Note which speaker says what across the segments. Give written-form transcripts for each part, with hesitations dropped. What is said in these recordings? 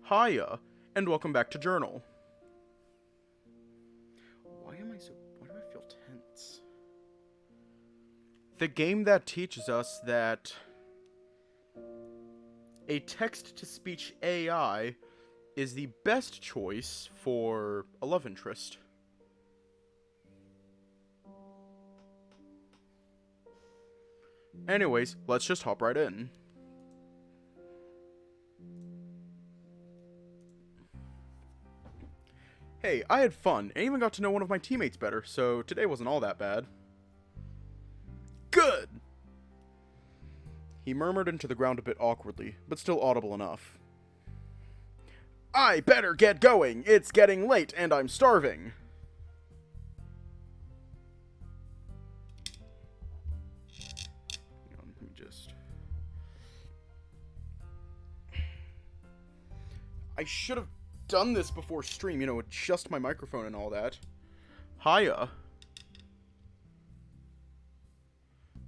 Speaker 1: Hiya, and welcome back to Journal. Why do I feel tense? The game that teaches us that a text-to-speech AI is the best choice for a love interest. Anyways, let's just hop right in. Hey, I had fun, and even got to know one of my teammates better, so today wasn't all that bad. Good! He murmured into the ground a bit awkwardly, but still audible enough. I better get going! It's getting late, and I'm starving! Let me just... I should have done this before stream, adjust my microphone and all that. Hiya.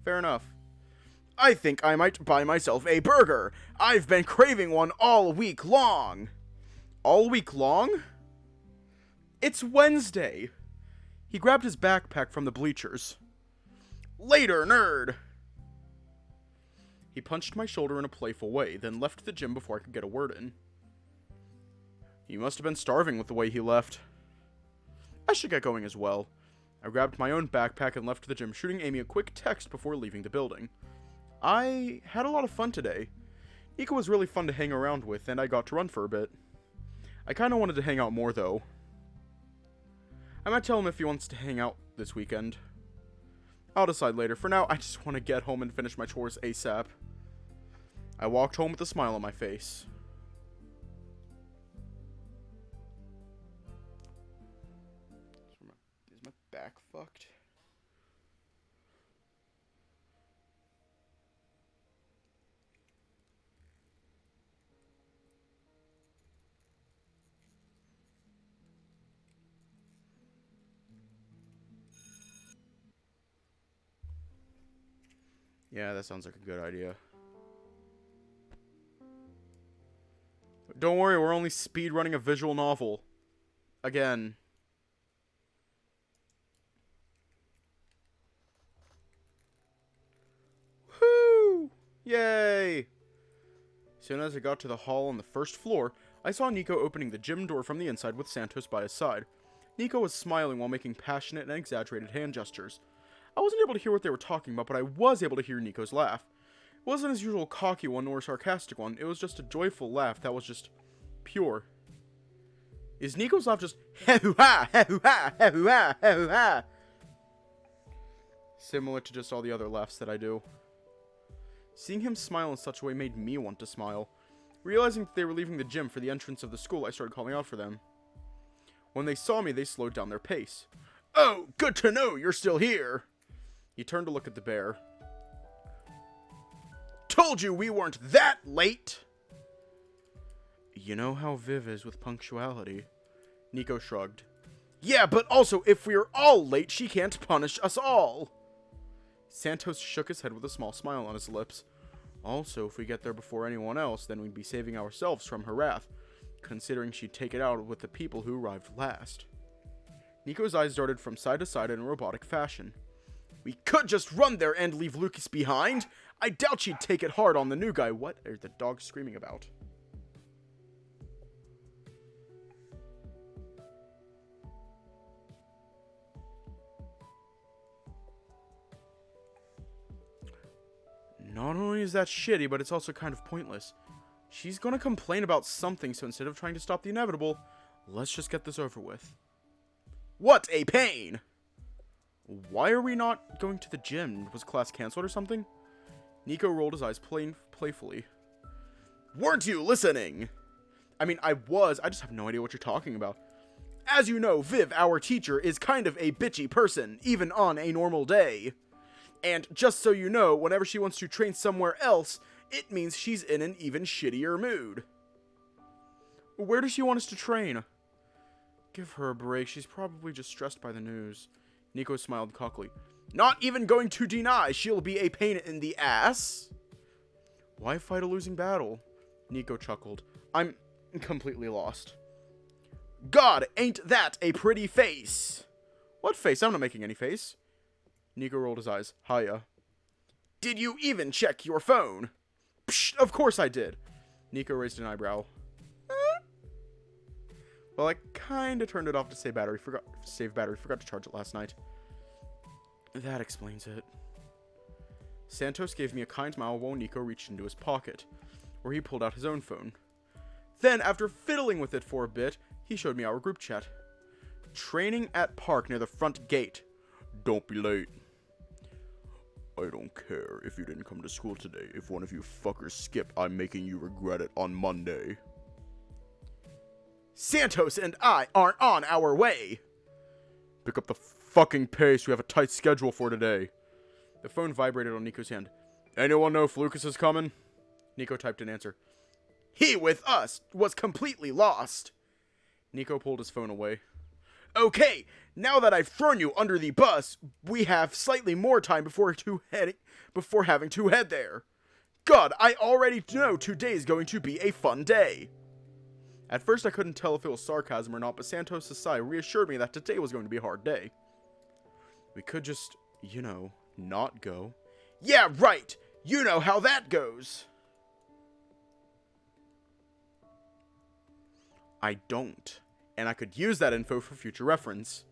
Speaker 1: Fair enough. I think I might buy myself a burger. I've been craving one all week long. All week long? It's Wednesday. He grabbed his backpack from the bleachers. Later, nerd. He punched my shoulder in a playful way, then left the gym before I could get a word in. He must have been starving with the way he left. I should get going as well. I grabbed my own backpack and left the gym, shooting Amy a quick text before leaving the building. I had a lot of fun today. Niko was really fun to hang around with, and I got to run for a bit. I kinda wanted to hang out more, though. I might tell him if he wants to hang out this weekend. I'll decide later. For now, I just want to get home and finish my chores ASAP. I walked home with a smile on my face. Is my back fucked? Yeah, that sounds like a good idea. Don't worry, we're only speedrunning a visual novel. Again. Woo! Yay! Soon as I got to the hall on the first floor, I saw Niko opening the gym door from the inside with Santos by his side. Niko was smiling while making passionate and exaggerated hand gestures. I wasn't able to hear what they were talking about, but I was able to hear Niko's laugh. It wasn't his usual cocky one nor a sarcastic one. It was just a joyful laugh that was just pure. Is Niko's laugh just ha-hoo-ha, ha-hoo-ha, ha-hoo-ha, ha-hoo-ha? Similar to just all the other laughs that I do. Seeing him smile in such a way made me want to smile. Realizing that they were leaving the gym for the entrance of the school, I started calling out for them. When they saw me, they slowed down their pace. Oh, good to know you're still here! He turned to look at the bear. Told you we weren't that late! You know how Viv is with punctuality. Niko shrugged. Yeah, but also, if we're all late, she can't punish us all! Santos shook his head with a small smile on his lips. Also, if we get there before anyone else, then we'd be saving ourselves from her wrath, considering she'd take it out with the people who arrived last. Niko's eyes darted from side to side in a robotic fashion. We could just run there and leave Lucas behind. I doubt she'd take it hard on the new guy. What are the dogs screaming about? Not only is that shitty, but it's also kind of pointless. She's gonna complain about something, so instead of trying to stop the inevitable, let's just get this over with. What a pain! Why are we not going to the gym? Was class canceled or something? Niko rolled his eyes playfully. Weren't you listening? I mean, I just have no idea what you're talking about. As you know, Viv, our teacher, is kind of a bitchy person, even on a normal day. And just so you know, whenever she wants to train somewhere else, it means she's in an even shittier mood. Where does she want us to train? Give her a break, she's probably just stressed by the news. Niko smiled cockily. Not even going to deny she'll be a pain in the ass. Why fight a losing battle? Niko chuckled. completely lost. God, ain't that a pretty face? What face? I'm not making any face. Niko rolled his eyes. Hiya. Did you even check your phone? Psh, of course I did. Niko raised an eyebrow. Well, I kinda turned it off to save battery. Forgot to charge it last night. That explains it. Santos gave me a kind smile while Niko reached into his pocket, where he pulled out his own phone. Then, after fiddling with it for a bit, he showed me our group chat. Training at park near the front gate. Don't be late. I don't care if you didn't come to school today. If one of you fuckers skip, I'm making you regret it on Monday. Santos and I aren't on our way. Pick up the fucking pace. We have a tight schedule for today. The phone vibrated on Niko's hand. Anyone know if Lucas is coming? Niko typed an answer. He with us was completely lost. Niko pulled his phone away. Okay, now that I've thrown you under the bus, we have slightly more time before having to head there. God, I already know today's going to be a fun day. At first I couldn't tell if it was sarcasm or not, but Santos' sigh reassured me that today was going to be a hard day. We could just, not go. Yeah, right! You know how that goes! I don't. And I could use that info for future reference.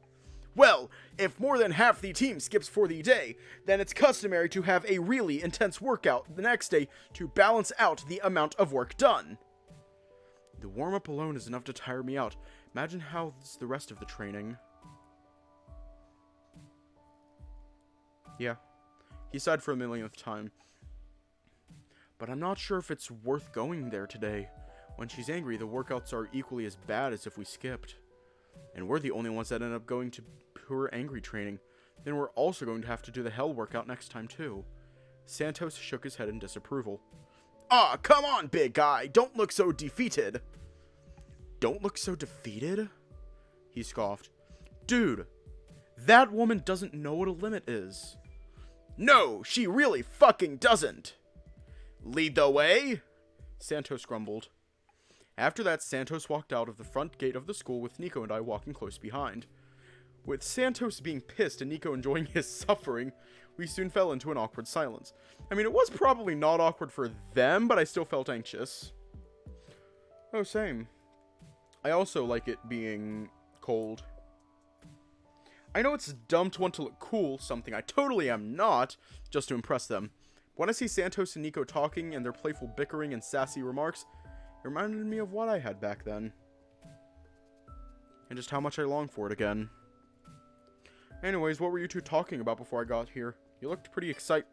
Speaker 1: Well, if more than half the team skips for the day, then it's customary to have a really intense workout the next day to balance out the amount of work done. The warm-up alone is enough to tire me out. Imagine how's the rest of the training. Yeah. He sighed for the millionth time. But I'm not sure if it's worth going there today. When she's angry, the workouts are equally as bad as if we skipped. And we're the only ones that end up going to pure angry training. Then we're also going to have to do the hell workout next time too. Santos shook his head in disapproval. Ah, come on, big guy. Don't look so defeated. Don't look so defeated? He scoffed. Dude, that woman doesn't know what a limit is. No, she really fucking doesn't. Lead the way? Santos grumbled. After that, Santos walked out of the front gate of the school with Niko and I walking close behind. With Santos being pissed and Niko enjoying his suffering, we soon fell into an awkward silence. I mean, it was probably not awkward for them, but I still felt anxious. Oh, same. I also like it being cold. I know it's dumb to want to look cool, something I totally am not, just to impress them. But when I see Santos and Niko talking and their playful bickering and sassy remarks, it reminded me of what I had back then. And just how much I long for it again. Anyways, what were you two talking about before I got here? You looked pretty excited.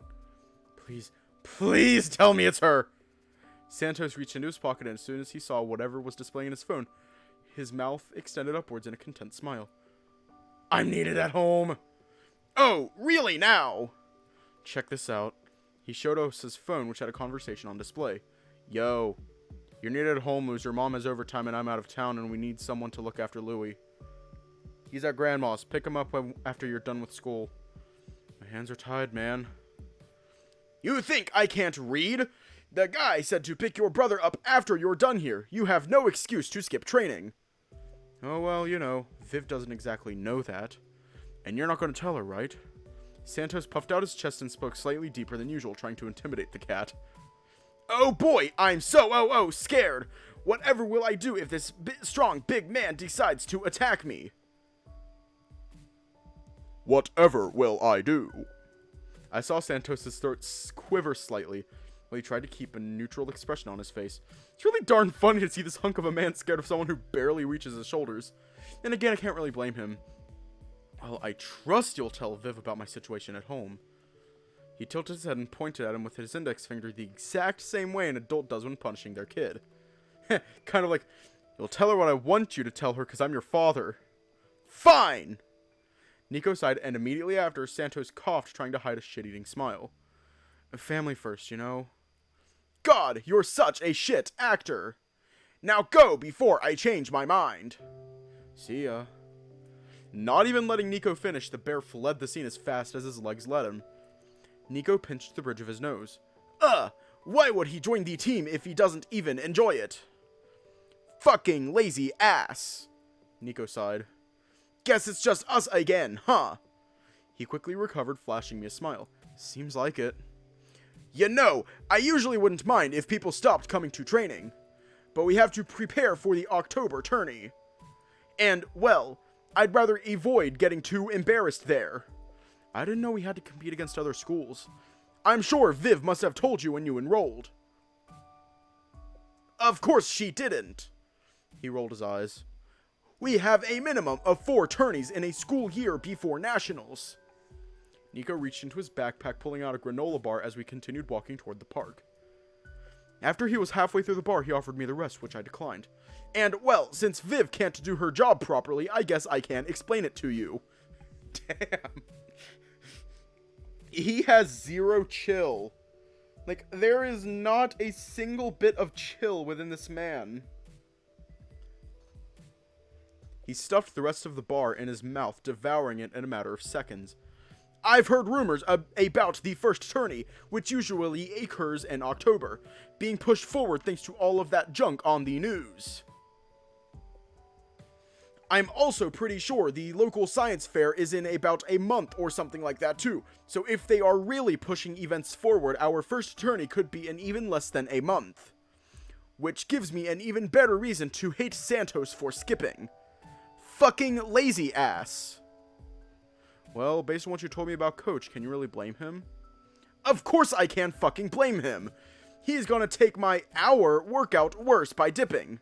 Speaker 1: Please tell me it's her! Santos reached into his pocket, and as soon as he saw whatever was displaying in his phone, his mouth extended upwards in a content smile. I'm needed at home! Oh, really now? Check this out. He showed us his phone, which had a conversation on display. Yo. You're needed at home, loser. Mom has overtime and I'm out of town and we need someone to look after Louie. He's at Grandma's. Pick him up after you're done with school. My hands are tied, man. You think I can't read? The guy said to pick your brother up after you're done here. You have no excuse to skip training. Oh, well, Viv doesn't exactly know that. And you're not going to tell her, right? Santos puffed out his chest and spoke slightly deeper than usual, trying to intimidate the cat. Oh boy, I'm so scared. Whatever will I do if this strong big man decides to attack me? Whatever will I do? I saw Santos' throat quiver slightly, while he tried to keep a neutral expression on his face. It's really darn funny to see this hunk of a man scared of someone who barely reaches his shoulders. And again, I can't really blame him. Well, I trust you'll tell Viv about my situation at home. He tilted his head and pointed at him with his index finger the exact same way an adult does when punishing their kid. Kind of like, you'll tell her what I want you to tell her because I'm your father. Fine! Niko sighed, and immediately after, Santos coughed, trying to hide a shit-eating smile. Family first, God, you're such a shit actor! Now go before I change my mind! See ya. Not even letting Niko finish, the bear fled the scene as fast as his legs led him. Niko pinched the bridge of his nose. Why would he join the team if he doesn't even enjoy it? Fucking lazy ass. Niko sighed. Guess it's just us again, huh? He quickly recovered, flashing me a smile. Seems like it. You know, I usually wouldn't mind if people stopped coming to training. But we have to prepare for the October tourney. And, well, I'd rather avoid getting too embarrassed there. I didn't know we had to compete against other schools. I'm sure Viv must have told you when you enrolled. Of course she didn't. He rolled his eyes. We have a minimum of 4 tourneys in a school year before nationals. Niko reached into his backpack, pulling out a granola bar as we continued walking toward the park. After he was halfway through the bar, he offered me the rest, which I declined. And, well, since Viv can't do her job properly, I guess I can explain it to you. Damn. He has 0 chill. Like, there is not a single bit of chill within this man. He stuffed the rest of the bar in his mouth, devouring it in a matter of seconds. I've heard rumors about the first tourney, which usually occurs in October, being pushed forward thanks to all of that junk on the news. I'm also pretty sure the local science fair is in about a month or something like that too, so if they are really pushing events forward, our first tourney could be in even less than a month. Which gives me an even better reason to hate Santos for skipping. Fucking lazy ass. Well, based on what you told me about Coach, can you really blame him? Of course I can't fucking blame him. He's gonna take my hour workout worse by dipping.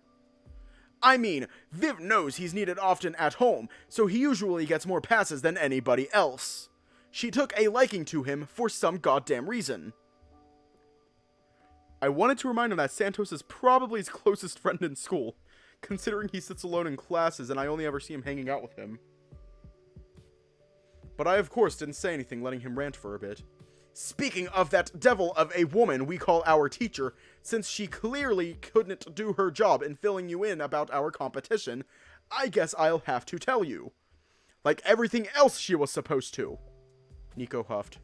Speaker 1: I mean, Viv knows he's needed often at home, so he usually gets more passes than anybody else. She took a liking to him for some goddamn reason. I wanted to remind him that Santos is probably his closest friend in school, considering he sits alone in classes and I only ever see him hanging out with him. But I, of course, didn't say anything, letting him rant for a bit. Speaking of that devil of a woman we call our teacher, since she clearly couldn't do her job in filling you in about our competition, I guess I'll have to tell you. Like everything else she was supposed to. Niko huffed.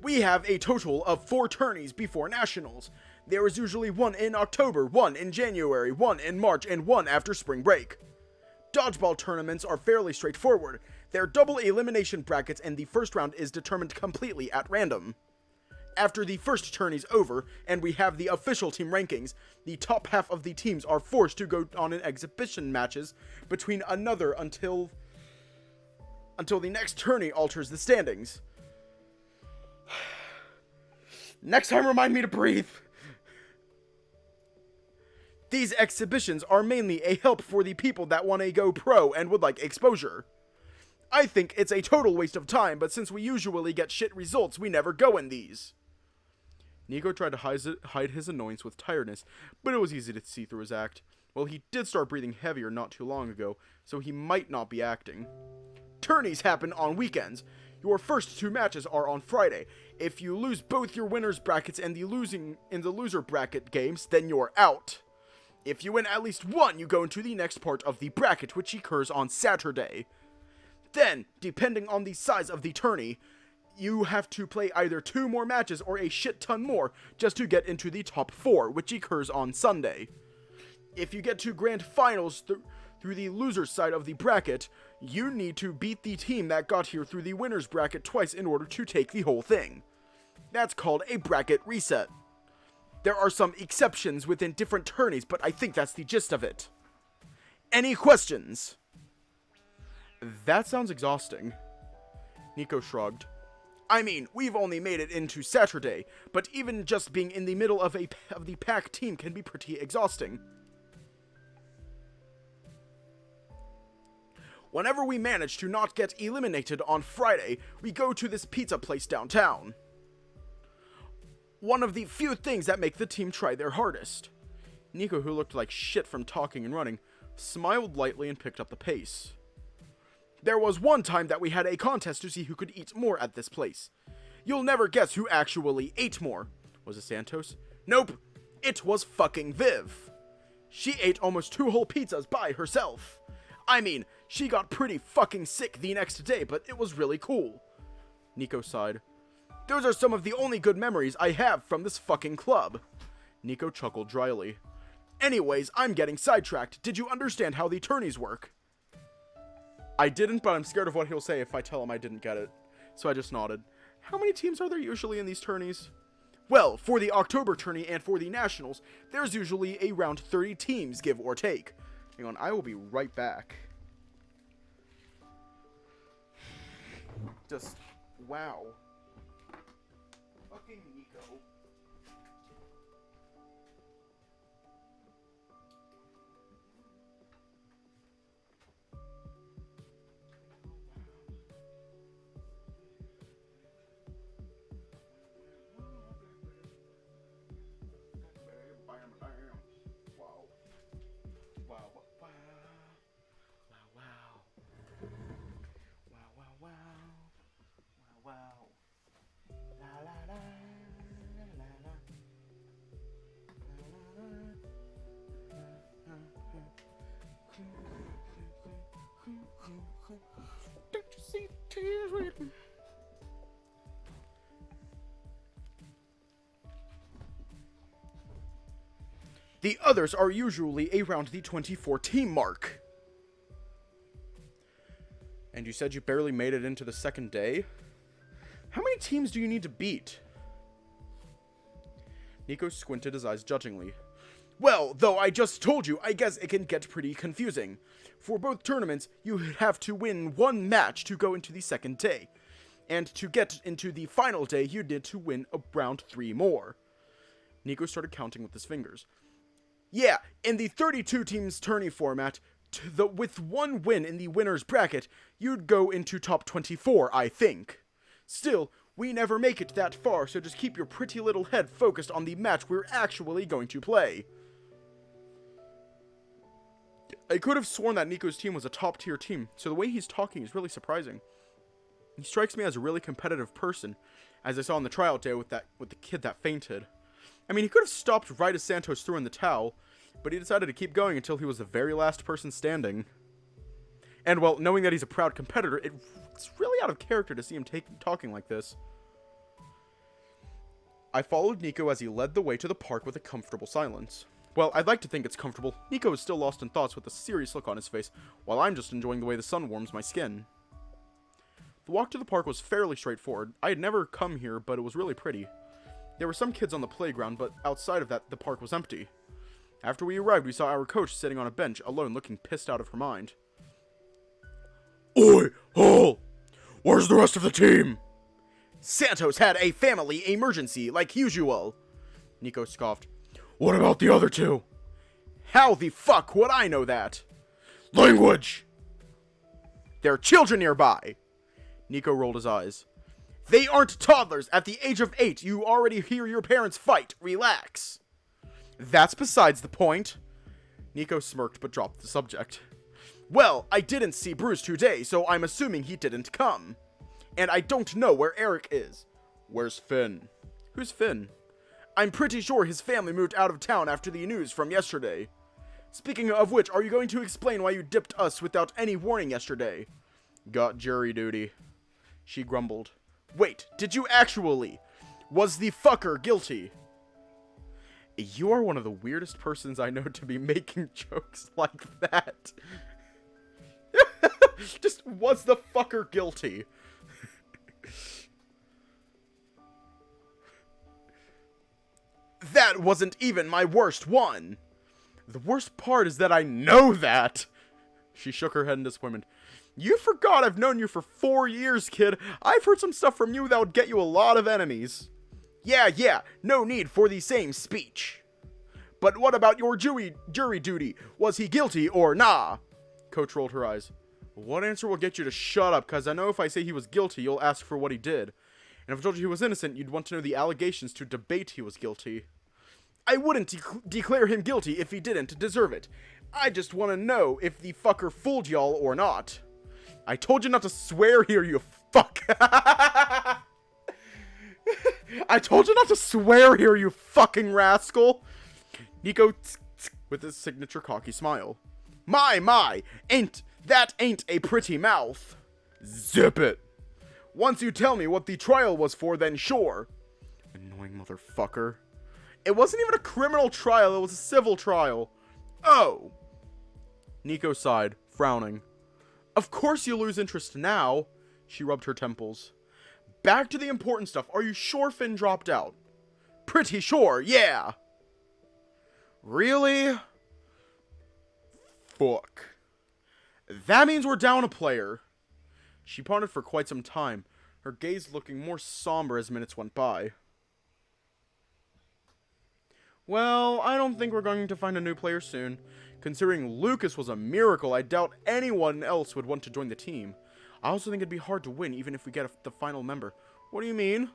Speaker 1: We have a total of 4 tourneys before nationals. There is usually 1 in October, 1 in January, 1 in March, and 1 after spring break. Dodgeball tournaments are fairly straightforward. They're double elimination brackets and the first round is determined completely at random. After the first turn is over, and we have the official team rankings, the top half of the teams are forced to go on an exhibition matches between another until the next tourney alters the standings. Next time remind me to breathe. These exhibitions are mainly a help for the people that want to go pro and would like exposure. I think it's a total waste of time, but since we usually get shit results, we never go in these. Niko tried to hide his annoyance with tiredness, but it was easy to see through his act. Well, he did start breathing heavier not too long ago, so he might not be acting. Tourneys happen on weekends. Your first 2 matches are on Friday. If you lose both your winners brackets and the loser bracket games, then you're out. If you win at least 1, you go into the next part of the bracket, which occurs on Saturday. Then, depending on the size of the tourney, you have to play either 2 more matches or a shit ton more just to get into the top 4, which occurs on Sunday. If you get to grand finals through the loser side of the bracket, you need to beat the team that got here through the winners bracket twice in order to take the whole thing. That's called a bracket reset. There are some exceptions within different tourneys, but I think that's the gist of it. Any questions? That sounds exhausting. Niko shrugged. I mean, we've only made it into Saturday, but even just being in the middle of the pack team can be pretty exhausting. Whenever we manage to not get eliminated on Friday, we go to this pizza place downtown. One of the few things that make the team try their hardest. Niko, who looked like shit from talking and running, smiled lightly and picked up the pace. There was one time that we had a contest to see who could eat more at this place. You'll never guess who actually ate more. Was it Santos? Nope. It was fucking Viv. She ate almost 2 whole pizzas by herself. I mean, she got pretty fucking sick the next day, but it was really cool. Niko sighed. Those are some of the only good memories I have from this fucking club. Niko chuckled dryly. Anyways, I'm getting sidetracked. Did you understand how the tourneys work? I didn't, but I'm scared of what he'll say if I tell him I didn't get it. So I just nodded. How many teams are there usually in these tourneys? Well, for the October tourney and for the Nationals, there's usually around 30 teams, give or take. Hang on, I will be right back. Just, wow. Fucking Niko. Don't you see the tears written? The others are usually around the 24 team mark. And you said you barely made it into the second day? How many teams do you need to beat? Niko squinted his eyes judgingly. Well, though I just told you, I guess it can get pretty confusing. For both tournaments, you have to win one match to go into the second day. And to get into the final day, you need to win around 3 more. Niko started counting with his fingers. Yeah, in the 32 teams tourney format, with one win in the winner's bracket, you'd go into top 24, I think. Still, we never make it that far, so just keep your pretty little head focused on the match we're actually going to play. I could have sworn that Niko's team was a top-tier team, so the way he's talking is really surprising. He strikes me as a really competitive person, as I saw on the tryout day with the kid that fainted. I mean, he could have stopped right as Santos threw in the towel, but he decided to keep going until he was the very last person standing. And, well, knowing that he's a proud competitor, it's really out of character to see him talking like this. I followed Niko as he led the way to the park with a comfortable silence. Well, I'd like to think it's comfortable. Niko is still lost in thoughts with a serious look on his face, while I'm just enjoying the way the sun warms my skin. The walk to the park was fairly straightforward. I had never come here, but it was really pretty. There were some kids on the playground, but outside of that, the park was empty. After we arrived, we saw our coach sitting on a bench, alone, looking pissed out of her mind. Oi, Hall! Where's the rest of the team? Santos had a family emergency, like usual. Niko scoffed. What about the other 2? How the fuck would I know that? Language! There are children nearby. Niko rolled his eyes. They aren't toddlers. At the age of 8, you already hear your parents fight. Relax. That's besides the point. Niko smirked but dropped the subject. Well, I didn't see Bruce today, so I'm assuming he didn't come. And I don't know where Eric is. Where's Finn? Who's Finn? I'm pretty sure his family moved out of town after the news from yesterday. Speaking of which, are you going to explain why you dipped us without any warning yesterday? Got jury duty. She grumbled. Wait, did you actually? Was the fucker guilty? You are one of the weirdest persons I know to be making jokes like that. Just, was the fucker guilty? That wasn't even my worst one. The worst part is that I know that. She shook her head in disappointment. You forgot I've known you for 4 years, kid. I've heard some stuff from you that would get you a lot of enemies. Yeah, no need for the same speech. But what about your jury duty? Was he guilty or nah? Coach rolled her eyes. What answer will get you to shut up? Because I know if I say he was guilty, you'll ask for what he did. And if I told you he was innocent, you'd want to know the allegations to debate he was guilty. I wouldn't declare him guilty if he didn't deserve it. I just want to know if the fucker fooled y'all or not. I told you not to swear here, you fuck. I told you not to swear here, you fucking rascal. Niko with his signature cocky smile. My, ain't a pretty mouth. Zip it. Once you tell me what the trial was for, then sure. Annoying motherfucker. It wasn't even a criminal trial, it was a civil trial. Oh! Niko sighed, frowning. Of course you lose interest now. She rubbed her temples. Back to the important stuff. Are you sure Finn dropped out? Pretty sure, yeah! Really? Fuck. That means we're down a player. She pondered for quite some time, her gaze looking more somber as minutes went by. Well, I don't think we're going to find a new player soon. Considering Lucas was a miracle, I doubt anyone else would want to join the team. I also think it'd be hard to win even if we get the final member. What do you mean?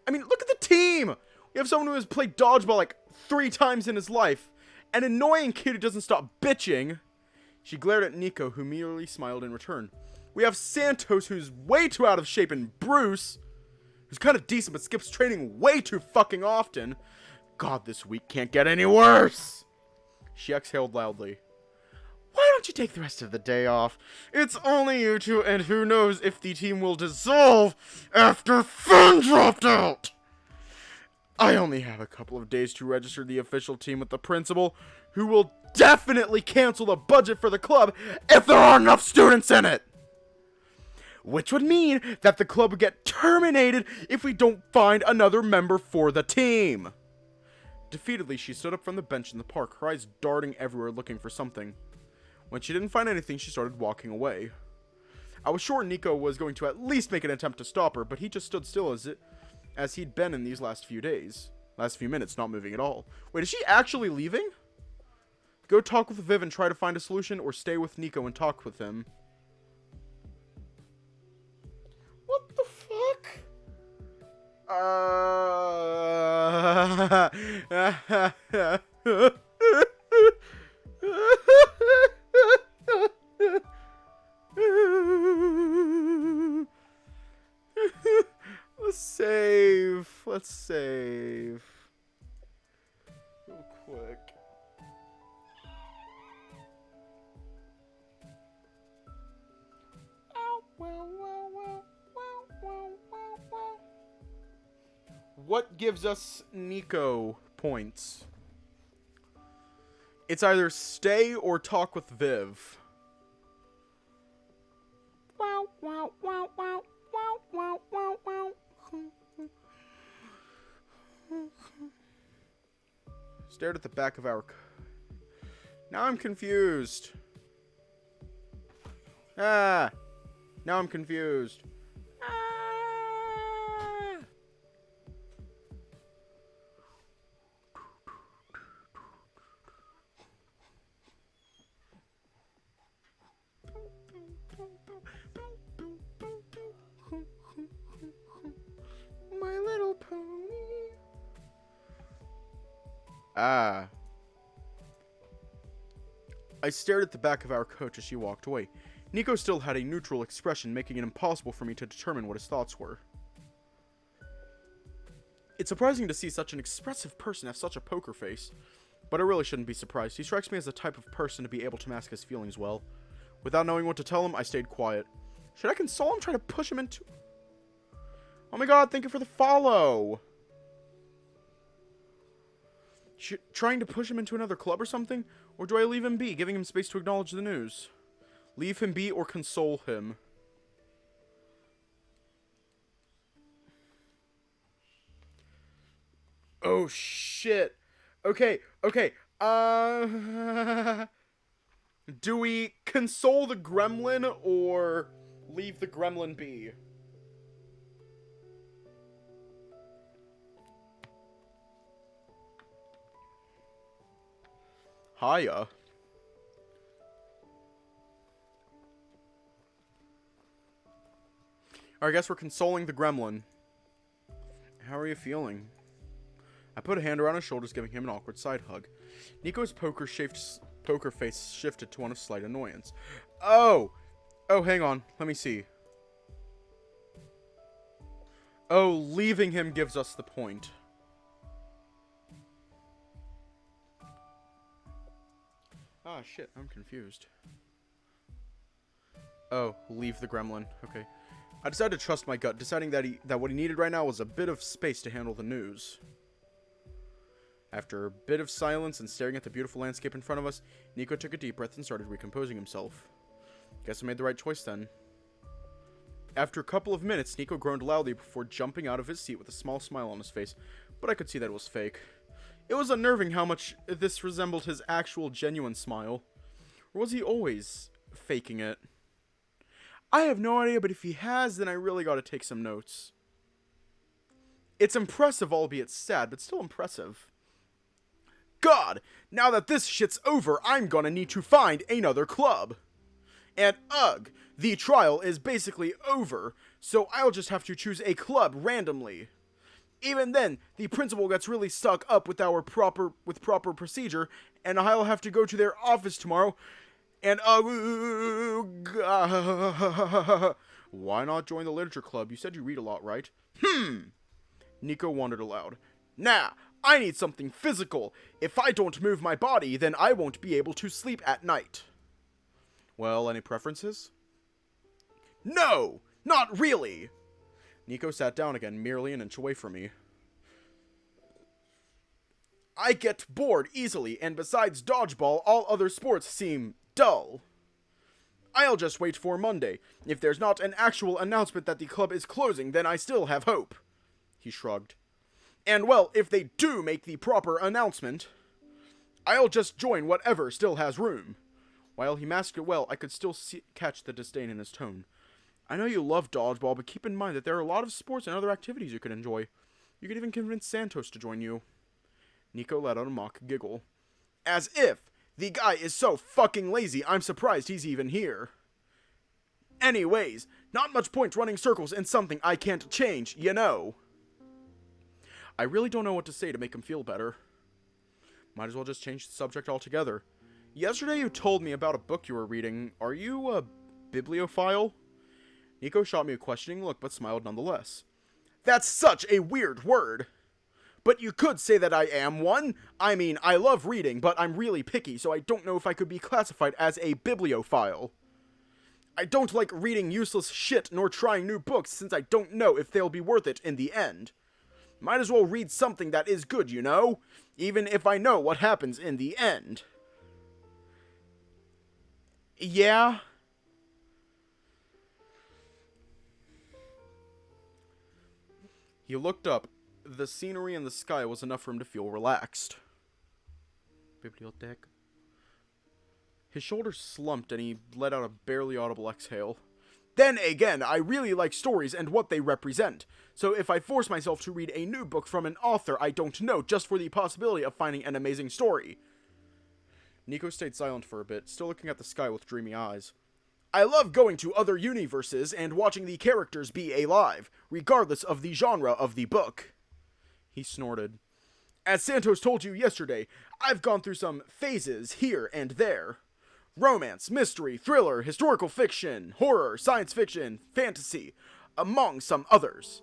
Speaker 1: I mean, look at the team! We have someone who has played dodgeball like 3 times in his life. An annoying kid who doesn't stop bitching. She glared at Niko, who merely smiled in return. We have Santos, who's way too out of shape, and Bruce, who's kind of decent but skips training way too fucking often. God, this week can't get any worse. She exhaled loudly. Why don't you take the rest of the day off? It's only you two, and who knows if the team will dissolve after Finn dropped out. I only have a couple of days to register the official team with the principal, who will definitely cancel the budget for the club if there aren't enough students in it. Which would mean that the club would get terminated if we don't find another member for the team. Defeatedly, she stood up from the bench in the park, her eyes darting everywhere looking for something. When she didn't find anything, she started walking away. I was sure Niko was going to at least make an attempt to stop her, but he just stood still as he'd been in these last few days. Last few minutes, not moving at all. Wait, is she actually leaving? Go talk with Viv and try to find a solution, or stay with Niko and talk with him. What the fuck? Let's save. Real quick. What gives us Niko points? It's either stay or talk with Viv. Wow, wow, wow, wow, wow, wow, wow, wow. Stared at the back of our... Now I'm confused. Now I'm confused. My Little Pony. I stared at the back of our coach as she walked away. Niko still had a neutral expression, making it impossible for me to determine what his thoughts were. It's surprising to see such an expressive person have such a poker face, but I really shouldn't be surprised. He strikes me as the type of person to be able to mask his feelings well. Without knowing what to tell him, I stayed quiet. Should I console him, try to push him into... Oh my god, thank you for the follow! Trying to push him into another club or something? Or do I leave him be, giving him space to acknowledge the news? Leave him be or console him? Oh shit. Okay. Do we console the gremlin or leave the gremlin be? Hiya. I guess we're consoling the gremlin. How are you feeling? I put a hand around his shoulders, giving him an awkward side hug. Niko's poker face shifted to one of slight annoyance. Oh, hang on. Let me see. Oh, leaving him gives us the point. Ah, shit. I'm confused. Oh, leave the gremlin. Okay. I decided to trust my gut, deciding that what he needed right now was a bit of space to handle the news. After a bit of silence and staring at the beautiful landscape in front of us, Niko took a deep breath and started recomposing himself. Guess I made the right choice then. After a couple of minutes, Niko groaned loudly before jumping out of his seat with a small smile on his face, but I could see that it was fake. It was unnerving how much this resembled his actual genuine smile. Or was he always faking it? I have no idea, but if he has, then I really gotta take some notes. It's impressive, albeit sad, but still impressive. God, now that this shit's over, I'm gonna need to find another club. And ugh, the trial is basically over, so I'll just have to choose a club randomly. Even then, the principal gets really stuck up with proper procedure, and I'll have to go to their office tomorrow, and why not join the literature club? You said you read a lot, right? Niko wondered aloud. Nah, I need something physical. If I don't move my body, then I won't be able to sleep at night. Well, any preferences? No, not really. Niko sat down again, merely an inch away from me. I get bored easily, and besides dodgeball, all other sports seem dull. I'll just wait for Monday. If there's not an actual announcement that the club is closing, then I still have hope. He shrugged. And well, if they do make the proper announcement, I'll just join whatever still has room. While he masked it well, I could still catch the disdain in his tone. I know you love dodgeball, but keep in mind that there are a lot of sports and other activities you could enjoy. You could even convince Santos to join you. Niko let out a mock giggle. As if! The guy is so fucking lazy, I'm surprised he's even here. Anyways, not much point running circles in something I can't change, you know. I really don't know what to say to make him feel better. Might as well just change the subject altogether. Yesterday you told me about a book you were reading. Are you a bibliophile? Niko shot me a questioning look, but smiled nonetheless. That's such a weird word. But you could say that I am one. I mean, I love reading, but I'm really picky, so I don't know if I could be classified as a bibliophile. I don't like reading useless shit nor trying new books since I don't know if they'll be worth it in the end. Might as well read something that is good, you know? Even if I know what happens in the end. Yeah? He looked up. The scenery in the sky was enough for him to feel relaxed. Bibliothèque. His shoulders slumped and he let out a barely audible exhale. Then again, I really like stories and what they represent. So if I force myself to read a new book from an author I don't know just for the possibility of finding an amazing story. Niko stayed silent for a bit, still looking at the sky with dreamy eyes. I love going to other universes and watching the characters be alive, regardless of the genre of the book. He snorted. As Santos told you yesterday, I've gone through some phases here and there. Romance, mystery, thriller, historical fiction, horror, science fiction, fantasy, among some others.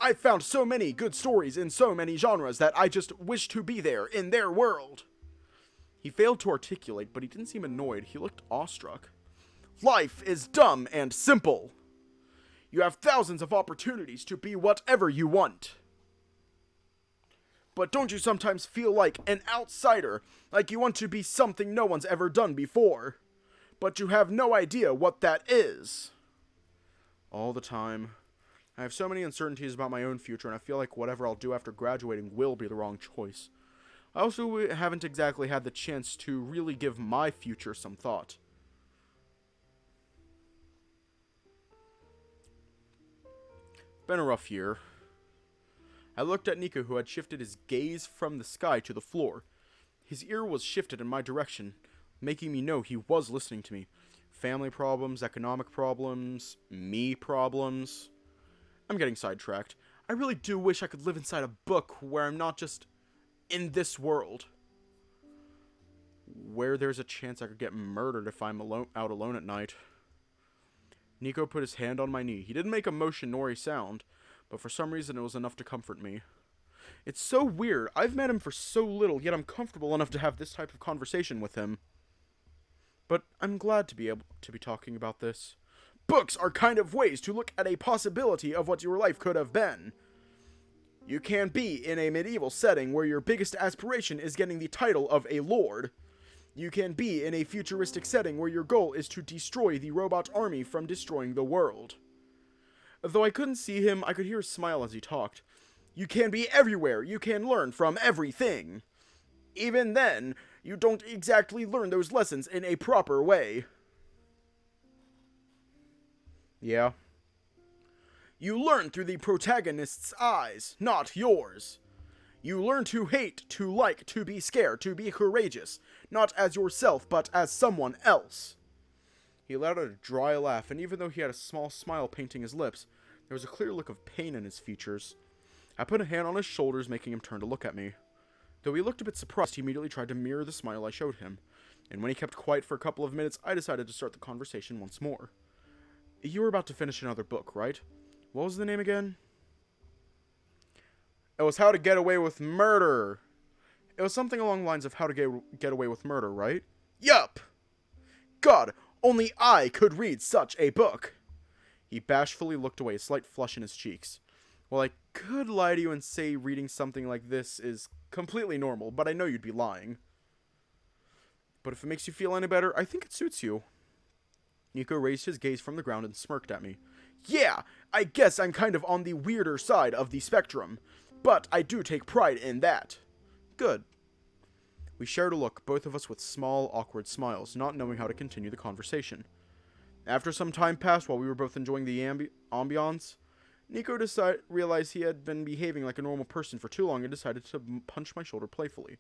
Speaker 1: I've found so many good stories in so many genres that I just wish to be there in their world. He failed to articulate, but he didn't seem annoyed. He looked awestruck. Life is dumb and simple. You have thousands of opportunities to be whatever you want. But don't you sometimes feel like an outsider, like you want to be something no one's ever done before, but you have no idea what that is? All the time. I have so many uncertainties about my own future, and I feel like whatever I'll do after graduating will be the wrong choice. I also haven't exactly had the chance to really give my future some thought. Been a rough year. I looked at Niko, who had shifted his gaze from the sky to the floor. His ear was shifted in my direction, making me know he was listening to me. Family problems, economic problems, me problems. I'm getting sidetracked. I really do wish I could live inside a book where I'm not just in this world. Where there's a chance I could get murdered if I'm out alone at night. Niko put his hand on my knee. He didn't make a motion nor a sound, but for some reason it was enough to comfort me. It's so weird. I've met him for so little, yet I'm comfortable enough to have this type of conversation with him. But I'm glad to be able to be talking about this. Books are kind of ways to look at a possibility of what your life could have been. You can be in a medieval setting where your biggest aspiration is getting the title of a lord. You can be in a futuristic setting where your goal is to destroy the robot army from destroying the world. Though I couldn't see him, I could hear his smile as he talked. You can be everywhere. You can learn from everything. Even then, you don't exactly learn those lessons in a proper way. Yeah. You learn through the protagonist's eyes, not yours. You learn to hate, to like, to be scared, to be courageous, not as yourself, but as someone else. He let out a dry laugh, and even though he had a small smile painting his lips, there was a clear look of pain in his features. I put a hand on his shoulders, making him turn to look at me. Though he looked a bit surprised, he immediately tried to mirror the smile I showed him, and when he kept quiet for a couple of minutes, I decided to start the conversation once more. You were about to finish another book, right? What was the name again? It was How to Get Away with Murder. It was something along the lines of How to Get Away with Murder, right? Yup! God, only I could read such a book. He bashfully looked away, a slight flush in his cheeks. Well, I could lie to you and say reading something like this is completely normal, but I know you'd be lying. But if it makes you feel any better, I think it suits you. Niko raised his gaze from the ground and smirked at me. Yeah, I guess I'm kind of on the weirder side of the spectrum, but I do take pride in that. Good. We shared a look, both of us with small, awkward smiles, not knowing how to continue the conversation. After some time passed while we were both enjoying the ambiance, Niko realized he had been behaving like a normal person for too long and decided to punch my shoulder playfully.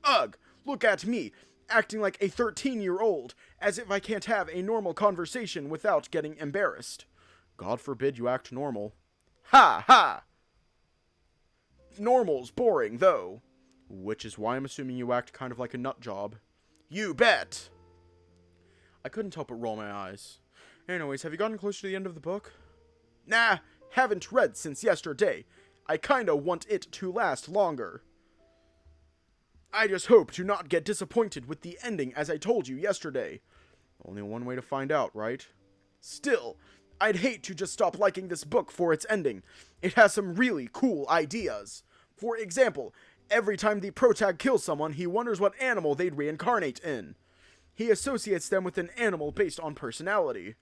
Speaker 1: Ugh, look at me, acting like a 13-year-old, as if I can't have a normal conversation without getting embarrassed. God forbid you act normal. Ha ha! Normal's boring, though. Which is why I'm assuming you act kind of like a nut job. You bet! I couldn't help but roll my eyes. Anyways, have you gotten closer to the end of the book? Nah, haven't read since yesterday. I kinda want it to last longer. I just hope to not get disappointed with the ending as I told you yesterday. Only one way to find out, right? Still, I'd hate to just stop liking this book for its ending. It has some really cool ideas. For example, every time the protag kills someone, he wonders what animal they'd reincarnate in. He associates them with an animal based on personality.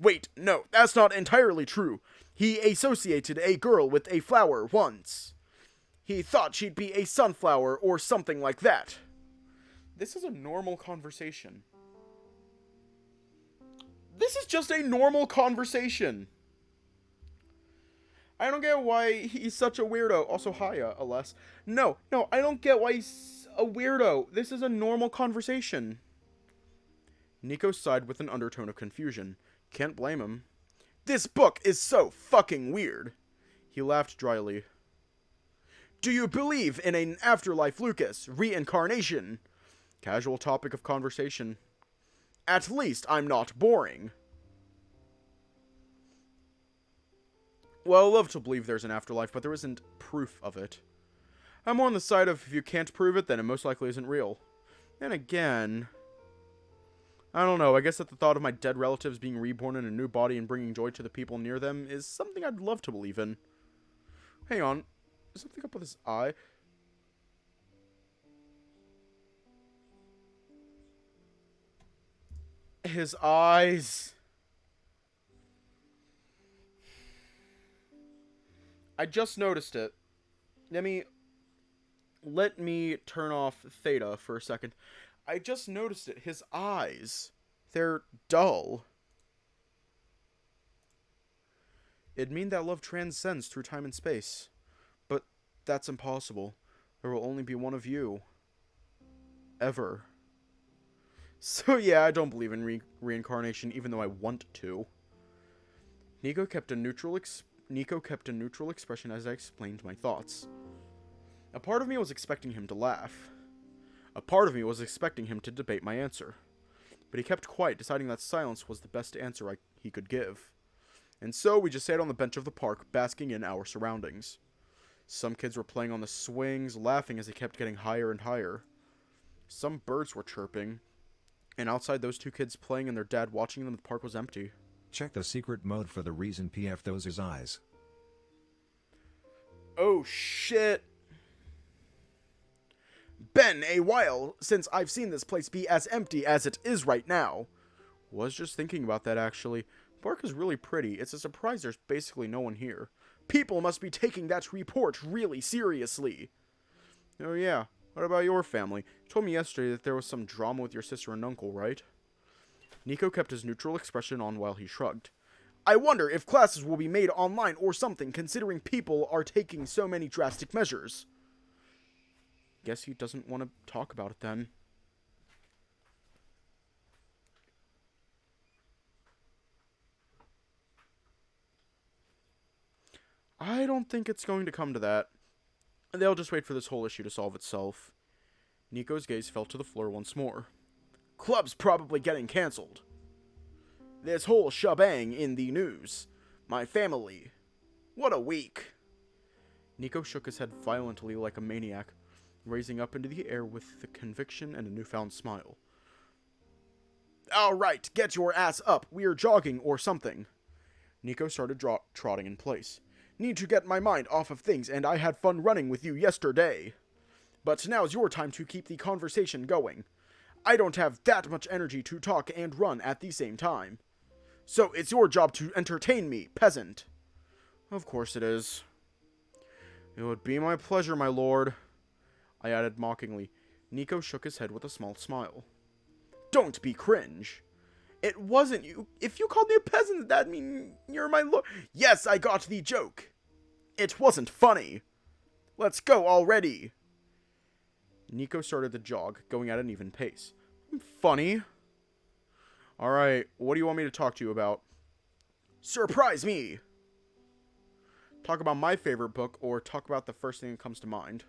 Speaker 1: Wait, no, that's not entirely true. He associated a girl with a flower once. He thought she'd be a sunflower or something like that. This is a normal conversation. This is just a normal conversation. I don't get why he's such a weirdo. Also, hiya, Aless. No, I don't get why he's a weirdo. This is a normal conversation. Niko sighed with an undertone of confusion. Can't blame him. This book is so fucking weird. He laughed dryly. Do you believe in an afterlife, Lucas? Reincarnation? Casual topic of conversation. At least I'm not boring. Well, I love to believe there's an afterlife, but there isn't proof of it. I'm more on the side of if you can't prove it, then it most likely isn't real. And again, I don't know, I guess that the thought of my dead relatives being reborn in a new body and bringing joy to the people near them is something I'd love to believe in. Hang on, is something up with his eye? His eyes. I just noticed it. Let me turn off Theta for a second. I just noticed it. His eyes. They're dull. It'd mean that love transcends through time and space. But that's impossible. There will only be one of you. Ever. So yeah, I don't believe in reincarnation, even though I want to. Niko kept a neutral expression as I explained my thoughts. A part of me was expecting him to laugh. A part of me was expecting him to debate my answer. But he kept quiet, deciding that silence was the best answer he could give. And so we just sat on the bench of the park, basking in our surroundings. Some kids were playing on the swings, laughing as they kept getting higher and higher. Some birds were chirping. And outside, those two kids playing and their dad watching them, the park was empty.
Speaker 2: Check the secret mode for the reason PF those his eyes.
Speaker 1: Oh shit. Been a while since I've seen this place be as empty as it is right now. Was just thinking about that actually. Park is really pretty. It's a surprise there's basically no one here. People must be taking that report really seriously. Oh yeah, what about your family? You told me yesterday that there was some drama with your sister and uncle, right? Niko kept his neutral expression on while he shrugged. I wonder if classes will be made online or something, considering people are taking so many drastic measures. Guess he doesn't want to talk about it then. I don't think it's going to come to that. They'll just wait for this whole issue to solve itself. Niko's gaze fell to the floor once more. Club's probably getting cancelled. This whole shebang in the news. My family. What a week. Niko shook his head violently like a maniac, raising up into the air with the conviction and a newfound smile. Alright, get your ass up. We're jogging or something. Niko started trotting in place. Need to get my mind off of things, and I had fun running with you yesterday. But now's your time to keep the conversation going. I don't have that much energy to talk and run at the same time. So it's your job to entertain me, peasant. Of course it is. It would be my pleasure, my lord, I added mockingly. Niko shook his head with a small smile. Don't be cringe. It wasn't you. If you called me a peasant, that mean you're my lord. Yes, I got the joke. It wasn't funny. Let's go already. Niko started to jog, going at an even pace. Funny? Alright, what do you want me to talk to you about? Surprise me! Talk about my favorite book, or talk about the first thing that comes to mind.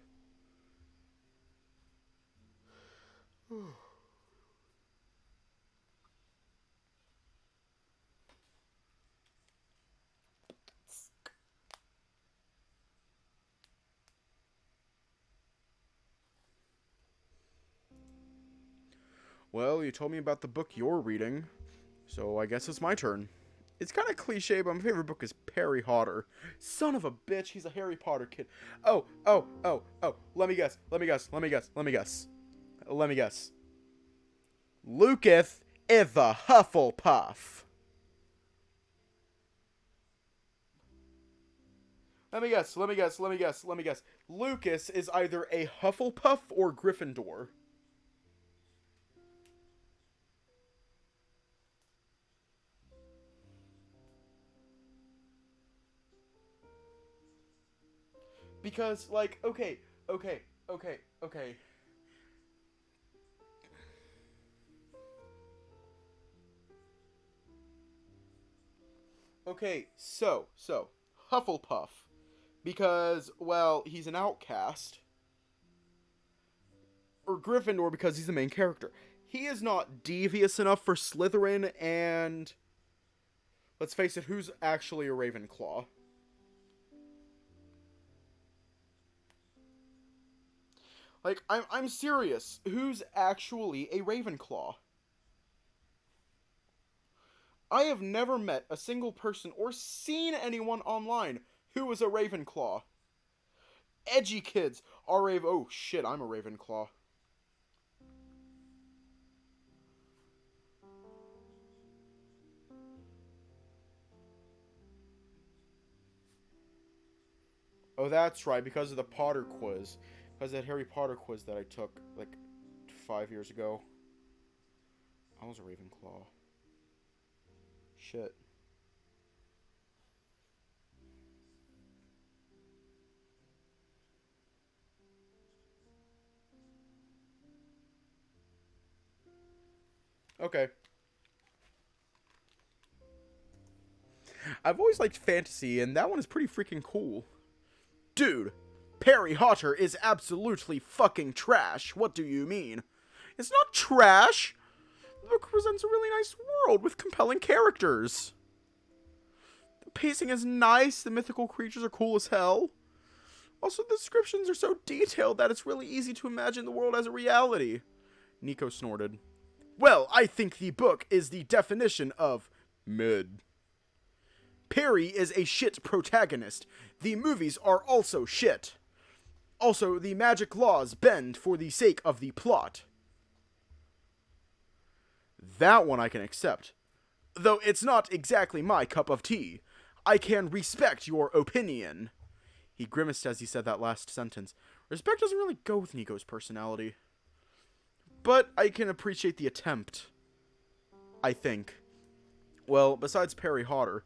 Speaker 1: Well, you told me about the book you're reading, so I guess it's my turn. It's kind of cliche, but my favorite book is Harry Potter. Son of a bitch, he's a Harry Potter kid. Oh, let me guess. Lucas is a Hufflepuff. Let me guess. Lucas is either a Hufflepuff or Gryffindor. Because, like, okay. Okay, so, Hufflepuff. Because, well, he's an outcast. Or Gryffindor because he's the main character. He is not devious enough for Slytherin, and let's face it, who's actually a Ravenclaw? Like, I'm serious. Who's actually a Ravenclaw? I have never met a single person or seen anyone online who is a Ravenclaw. Edgy kids are oh shit, I'm a Ravenclaw. Oh, that's right, because of the Potter quiz. Because that Harry Potter quiz that I took, like, 5 years ago. I was a Ravenclaw. Shit. Okay. I've always liked fantasy, and that one is pretty freaking cool. Dude, Harry Potter is absolutely fucking trash. What do you mean? It's not trash. The book presents a really nice world with compelling characters. The pacing is nice. The mythical creatures are cool as hell. Also, the descriptions are so detailed that it's really easy to imagine the world as a reality. Niko snorted. Well, I think the book is the definition of mid. Perry is a shit protagonist. The movies are also shit. Also, the magic laws bend for the sake of the plot. That one I can accept. Though it's not exactly my cup of tea. I can respect your opinion. He grimaced as he said that last sentence. Respect doesn't really go with Niko's personality. But I can appreciate the attempt. I think. Well, besides Perry Hodder,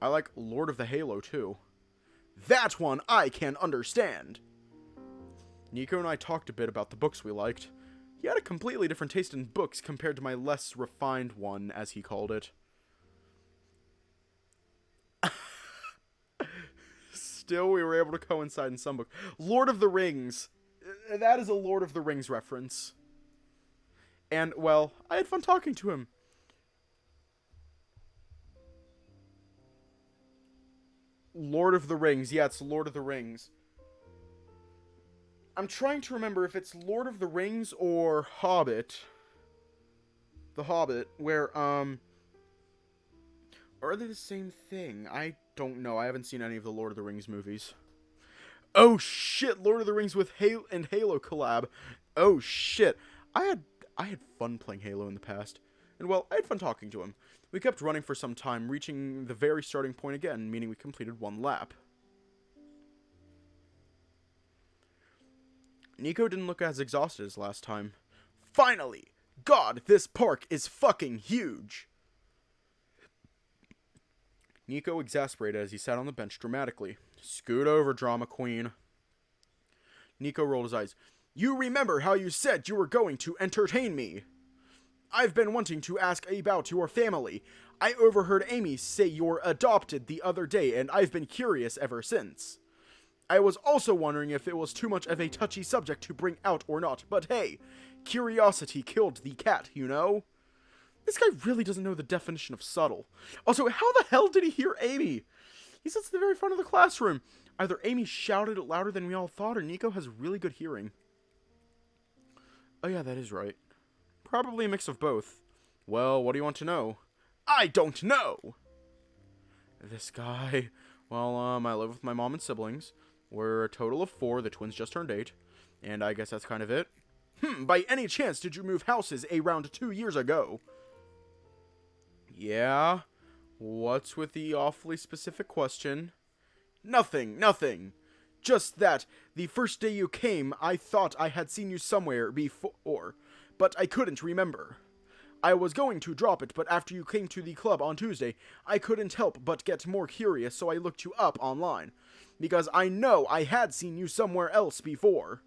Speaker 1: I like Lord of the Halo too. That one I can understand. Niko and I talked a bit about the books we liked. He had a completely different taste in books compared to my less refined one, as he called it. Still, we were able to coincide in some books. Lord of the Rings. That is a Lord of the Rings reference. And, well, I had fun talking to him. Lord of the Rings. Yeah, it's Lord of the Rings. I'm trying to remember if it's Lord of the Rings or Hobbit. The Hobbit, where, or are they the same thing? I don't know. I haven't seen any of the Lord of the Rings movies. Oh shit, Lord of the Rings with Halo and Halo collab. Oh shit. I had fun playing Halo in the past. And well, I had fun talking to him. We kept running for some time, reaching the very starting point again, meaning we completed one lap. Niko didn't look as exhausted as last time. Finally! God, this park is fucking huge! Niko exasperated as he sat on the bench dramatically. Scoot over, drama queen. Niko rolled his eyes. You remember how you said you were going to entertain me? I've been wanting to ask about your family. I overheard Amy say you're adopted the other day, and I've been curious ever since. I was also wondering if it was too much of a touchy subject to bring out or not, but hey, curiosity killed the cat, you know? This guy really doesn't know the definition of subtle. Also, how the hell did he hear Amy? He sits at the very front of the classroom. Either Amy shouted it louder than we all thought, or Niko has really good hearing. Oh yeah, that is right. Probably a mix of both. Well, what do you want to know? I don't know! This guy... Well, I live with my mom and siblings. We're a total of 4, the twins just turned 8. And I guess that's kind of it. By any chance did you move houses around 2 years ago? Yeah? What's with the awfully specific question? Nothing. Just that, the first day you came, I thought I had seen you somewhere before, but I couldn't remember. I was going to drop it, but after you came to the club on Tuesday, I couldn't help but get more curious, so I looked you up online. Because I know I had seen you somewhere else before.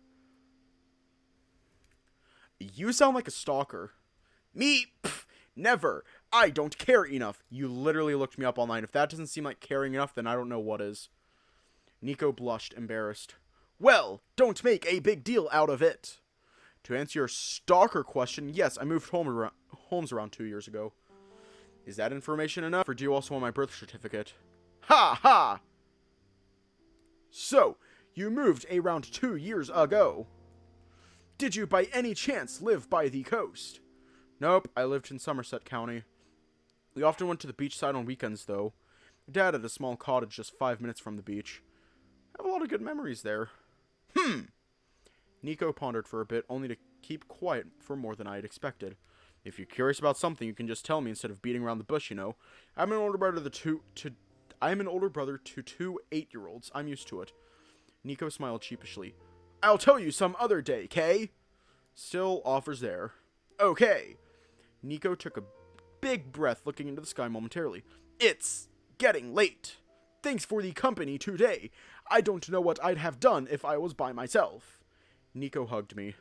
Speaker 1: You sound like a stalker. Me? Pff, never. I don't care enough. You literally looked me up online. If that doesn't seem like caring enough, then I don't know what is. Niko blushed, embarrassed. Well, don't make a big deal out of it. To answer your stalker question, yes, I moved homes around 2 years ago. Is that information enough, or do you also want my birth certificate? Ha ha! So, you moved around 2 years ago. Did you by any chance live by the coast? Nope, I lived in Somerset County. We often went to the beach side on weekends, though. Dad had a small cottage just 5 minutes from the beach. I have a lot of good memories there. Niko pondered for a bit, only to keep quiet for more than I had expected. If you're curious about something, you can just tell me instead of beating around the bush, you know. I'm an older brother to 2 8-year-olds. I'm used to it. Niko smiled sheepishly. I'll tell you some other day, Kay? Still offers there. Okay. Niko took a big breath, looking into the sky momentarily. It's getting late. Thanks for the company today. I don't know what I'd have done if I was by myself. Niko hugged me.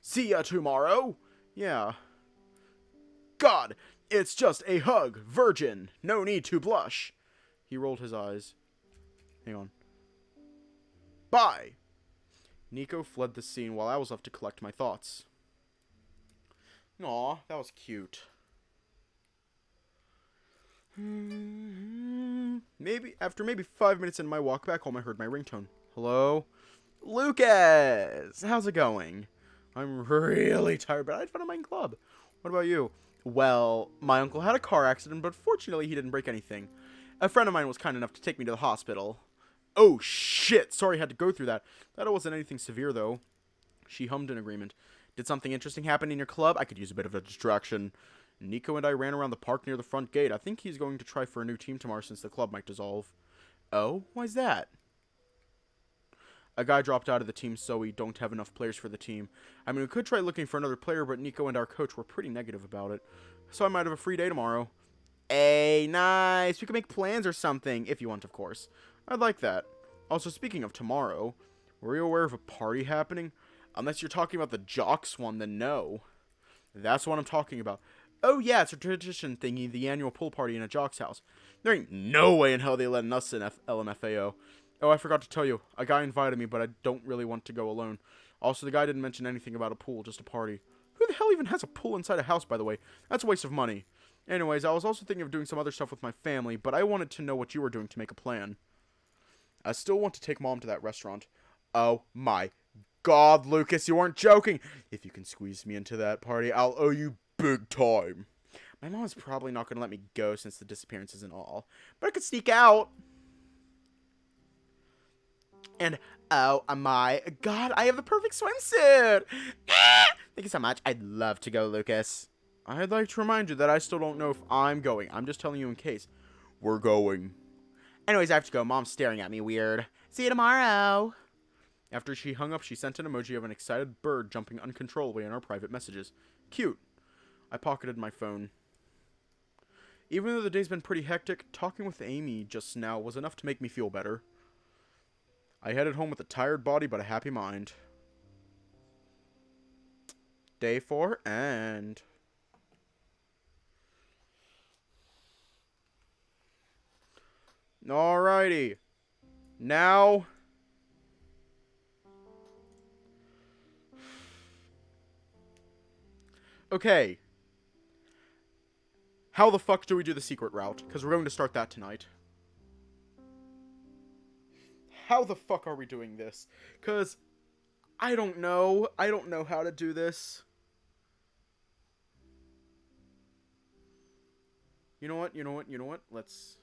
Speaker 1: See ya tomorrow? Yeah. God, it's just a hug, virgin. No need to blush. He rolled his eyes. Hang on. Bye. Niko fled the scene while I was left to collect my thoughts. Aw, that was cute. After maybe 5 minutes in my walk back home, I heard my ringtone. Hello? Lucas! How's it going? I'm really tired, but I had fun at my club. What about you? Well, my uncle had a car accident, but fortunately he didn't break anything. A friend of mine was kind enough to take me to the hospital. Oh shit, sorry I had to go through that. That wasn't anything severe though. She hummed in agreement. Did something interesting happen in your club? I could use a bit of a distraction. Niko and I ran around the park near the front gate. I think he's going to try for a new team tomorrow since the club might dissolve. Oh? Why's that? A guy dropped out of the team, so we don't have enough players for the team. I mean, we could try looking for another player, but Niko and our coach were pretty negative about it. So I might have a free day tomorrow. Hey, nice. We could make plans or something, if you want, of course. I'd like that. Also, speaking of tomorrow, were you aware of a party happening? Unless you're talking about the Jocks one, then no. That's what I'm talking about. Oh yeah, it's a tradition thingy, the annual pool party in a Jock's house. There ain't no way in hell they letting us in LMFAO. Oh, I forgot to tell you. A guy invited me, but I don't really want to go alone. Also, the guy didn't mention anything about a pool, just a party. Who the hell even has a pool inside a house, by the way? That's a waste of money. Anyways, I was also thinking of doing some other stuff with my family, but I wanted to know what you were doing to make a plan. I still want to take Mom to that restaurant. Oh my God, Lucas, you weren't joking. If you can squeeze me into that party, I'll owe you big time. My mom's probably not going to let me go since the disappearances and all, but I could sneak out. And, oh my God, I have the perfect swimsuit. Thank you so much. I'd love to go, Lucas. I'd like to remind you that I still don't know if I'm going. I'm just telling you in case. We're going. Anyways, I have to go. Mom's staring at me weird. See you tomorrow. After she hung up, she sent an emoji of an excited bird jumping uncontrollably in our private messages. Cute. I pocketed my phone. Even though the day's been pretty hectic, talking with Amy just now was enough to make me feel better. I headed home with a tired body but a happy mind. Day 4 and... Alrighty. Now... Okay. How the fuck do we do the secret route? Because we're going to start that tonight. How the fuck are we doing this? Because I don't know. I don't know how to do this. You know what? You know what? You know what? Let's...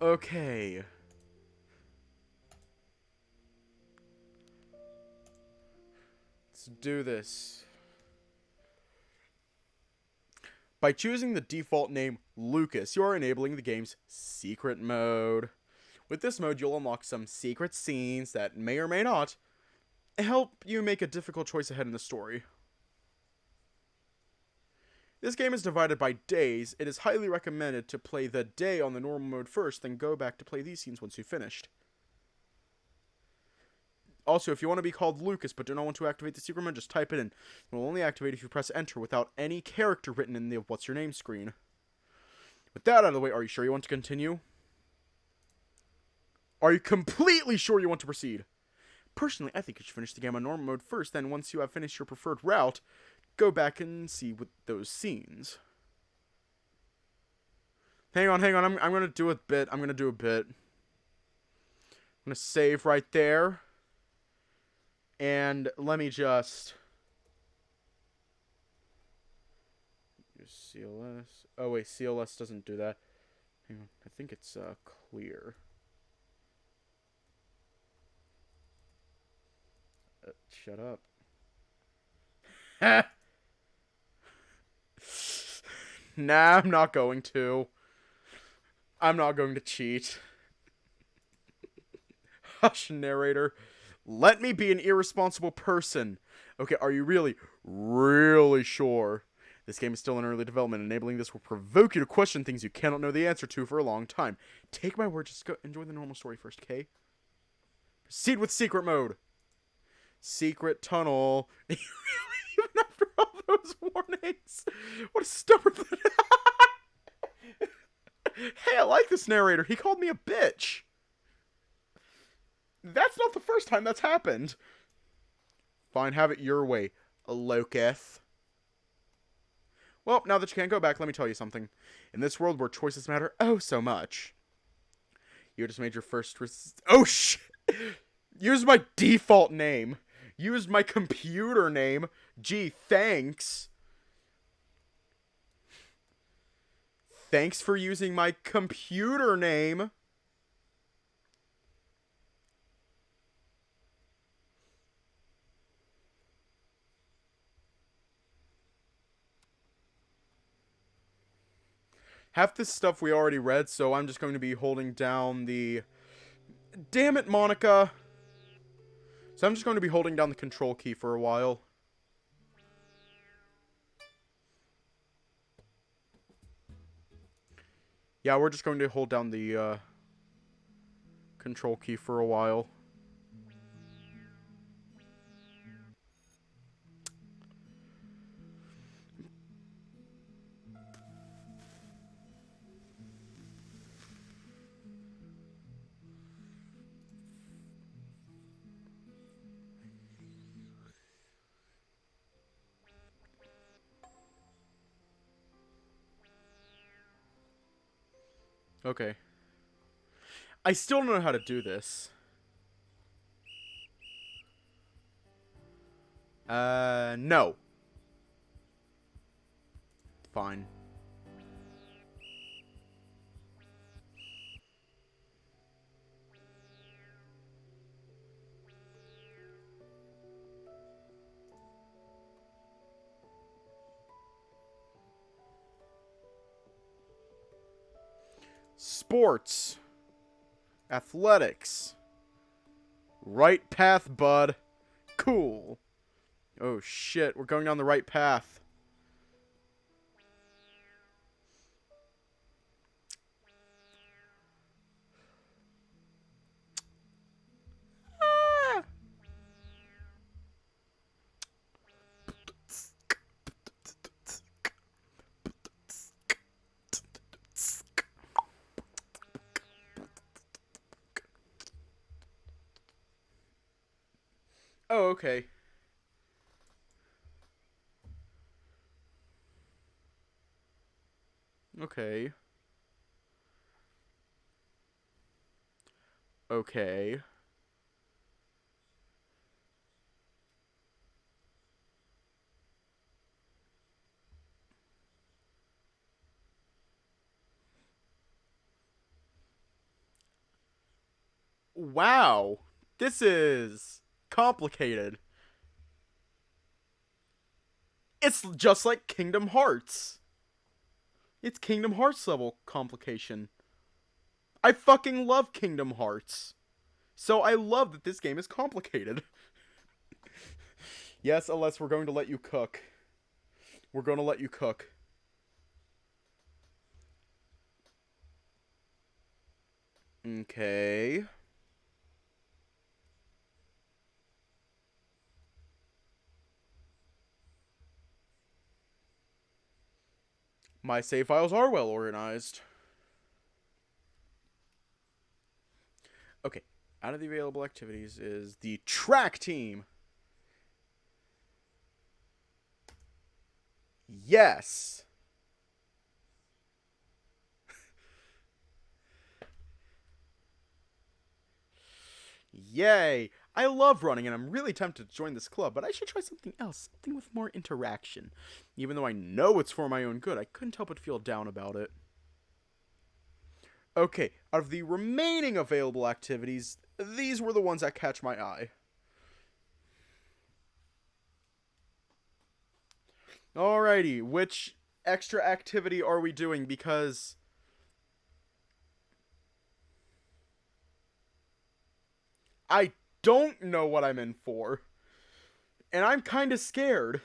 Speaker 1: Okay. Let's do this. By choosing the default name Lucas, you are enabling the game's secret mode. With this mode, you'll unlock some secret scenes that may or may not help you make a difficult choice ahead in the story. This game is divided by days. It is highly recommended to play the day on the normal mode first, then go back to play these scenes once you've finished. Also, if you want to be called Lucas but do not want to activate the secret mode, just type it in. It will only activate if you press enter without any character written in the what's your name screen. With that out of the way, are you sure you want to continue? Are you completely sure you want to proceed? Personally, I think you should finish the game on normal mode first, then once you have finished your preferred route, go back and see with those scenes. Hang on, I'm going to do a bit. I'm going to save right there. And let me just... CLS. Oh, wait, CLS doesn't do that. Hang on, I think it's clear. Shut up. Nah, I'm not going to. I'm not going to cheat. Hush, narrator. Let me be an irresponsible person. Okay, are you really, really sure? This game is still in early development. Enabling this will provoke you to question things you cannot know the answer to for a long time. Take my word, just go enjoy the normal story first, okay? Proceed with secret mode. Secret tunnel. Even after all those warnings. What a stubborn... Hey, I like this narrator. He called me a bitch. That's not the first time that's happened. Fine, have it your way, Locus. Well, now that you can't go back, let me tell you something. In this world where choices matter oh so much, you just made your first oh shit! Use my default name. Use my computer name. Gee, thanks. Thanks for using my computer name. Half this stuff we already read, so I'm just going to be holding down the... Damn it, Monica! So I'm just going to be holding down the control key for a while. Yeah, we're just going to hold down the control key for a while. Okay. I still don't know how to do this. No. Fine. Sports. Athletics. Right path, bud. Cool. Oh shit, we're going down the right path. Ah! Oh, okay. Okay. Okay. Wow. This is complicated. It's just like Kingdom Hearts. It's Kingdom Hearts level complication. I fucking love Kingdom Hearts. So I love that this game is complicated. Yes, unless we're going to let you cook. We're going to let you cook. Okay. My save files are well organized. Okay. Out of the available activities is the track team. Yes. Yay. I love running and I'm really tempted to join this club, but I should try something else, something with more interaction. Even though I know it's for my own good, I couldn't help but feel down about it. Okay, out of the remaining available activities, these were the ones that catch my eye. Alrighty, which extra activity are we doing? Because I don't know what I'm in for. And I'm kind of scared.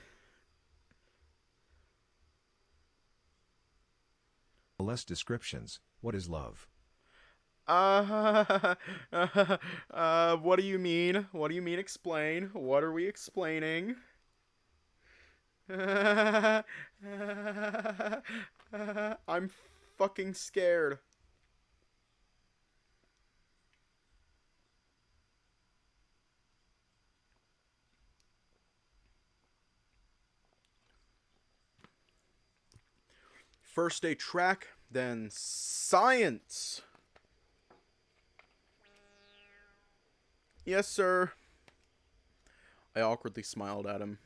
Speaker 2: Less descriptions. What is love?
Speaker 1: What do you mean? What do you mean explain? What are we explaining? I'm fucking scared. First day track, then science. Yes, sir. I awkwardly smiled at him.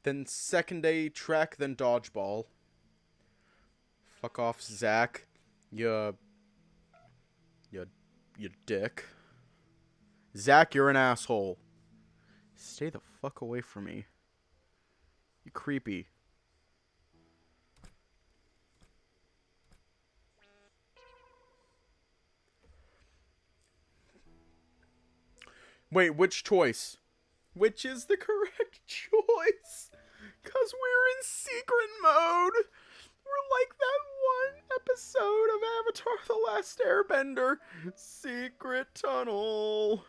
Speaker 1: Then second day track, then dodgeball. Fuck off, Zach. You dick. Zach, you're an asshole. Stay the fuck away from me. You creepy. Wait, which choice? Which is the correct choice? Because we're in secret mode. We're like that one episode of Avatar The Last Airbender. Secret tunnel.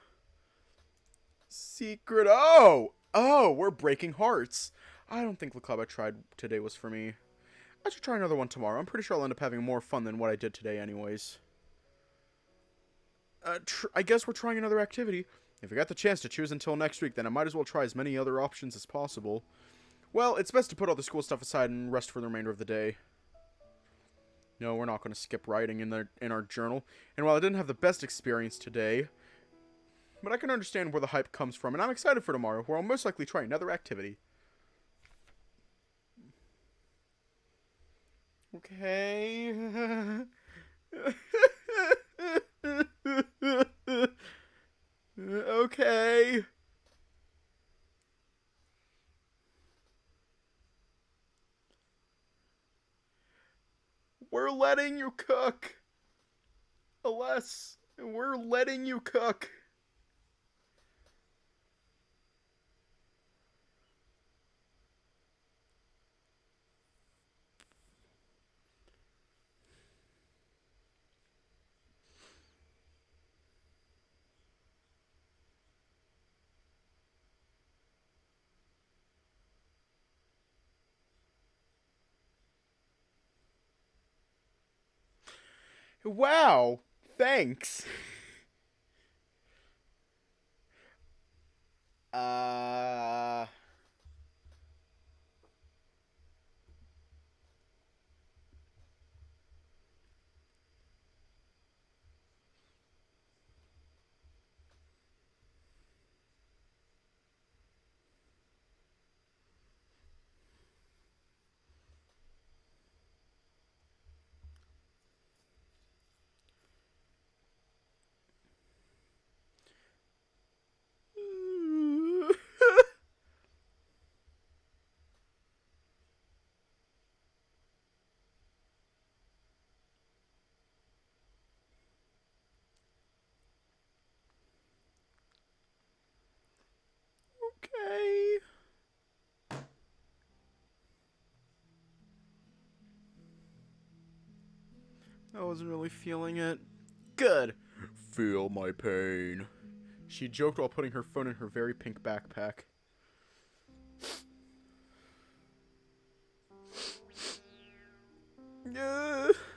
Speaker 1: Secret. Oh, we're breaking hearts. I don't think the club I tried today was for me. I should try another one tomorrow. I'm pretty sure I'll end up having more fun than what I did today anyways. I guess we're trying another activity. If I got the chance to choose until next week, then I might as well try as many other options as possible. Well, it's best to put all the school stuff aside and rest for the remainder of the day. No, we're not going to skip writing in our journal. And while I didn't have the best experience today, but I can understand where the hype comes from, and I'm excited for tomorrow, where I'll most likely try another activity. Okay. Okay. We're letting you cook. Alas, we're letting you cook. Wow, thanks. Uh... Okay. I wasn't really feeling it. Good. Feel my pain. She joked while putting her phone in her very pink backpack.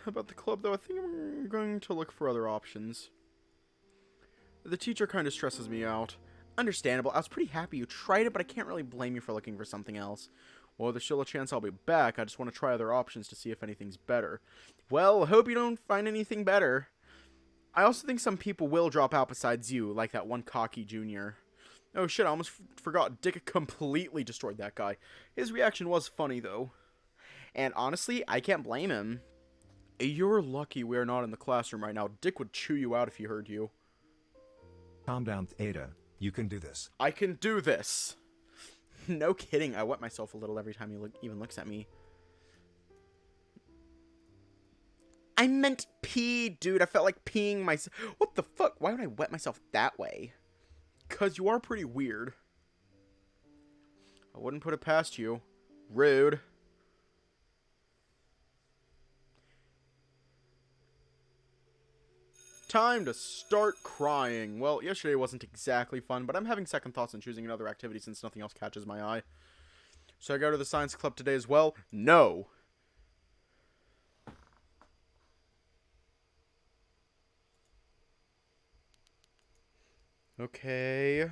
Speaker 1: About the club, though, I think I'm going to look for other options. The teacher kind of stresses me out. Understandable. I was pretty happy you tried it, but I can't really blame you for looking for something else. Well, there's still a chance I'll be back. I just want to try other options to see if anything's better. Well, hope you don't find anything better. I also think some people will drop out besides you, like that one cocky junior. Oh shit, I almost forgot. Dick completely destroyed that guy. His reaction was funny, though. And honestly, I can't blame him. You're lucky we're not in the classroom right now. Dick would chew you out if he heard you.
Speaker 2: Calm down, Ada. You can do this.
Speaker 1: I can do this. No kidding. I wet myself a little every time he even looks at me. I meant pee, dude. I felt like peeing myself. What the fuck? Why would I wet myself that way? Because you are pretty weird. I wouldn't put it past you. Rude. Time to start crying. Well, yesterday wasn't exactly fun, but I'm having second thoughts on choosing another activity since nothing else catches my eye. Should I go to the science club today as well? No. Okay.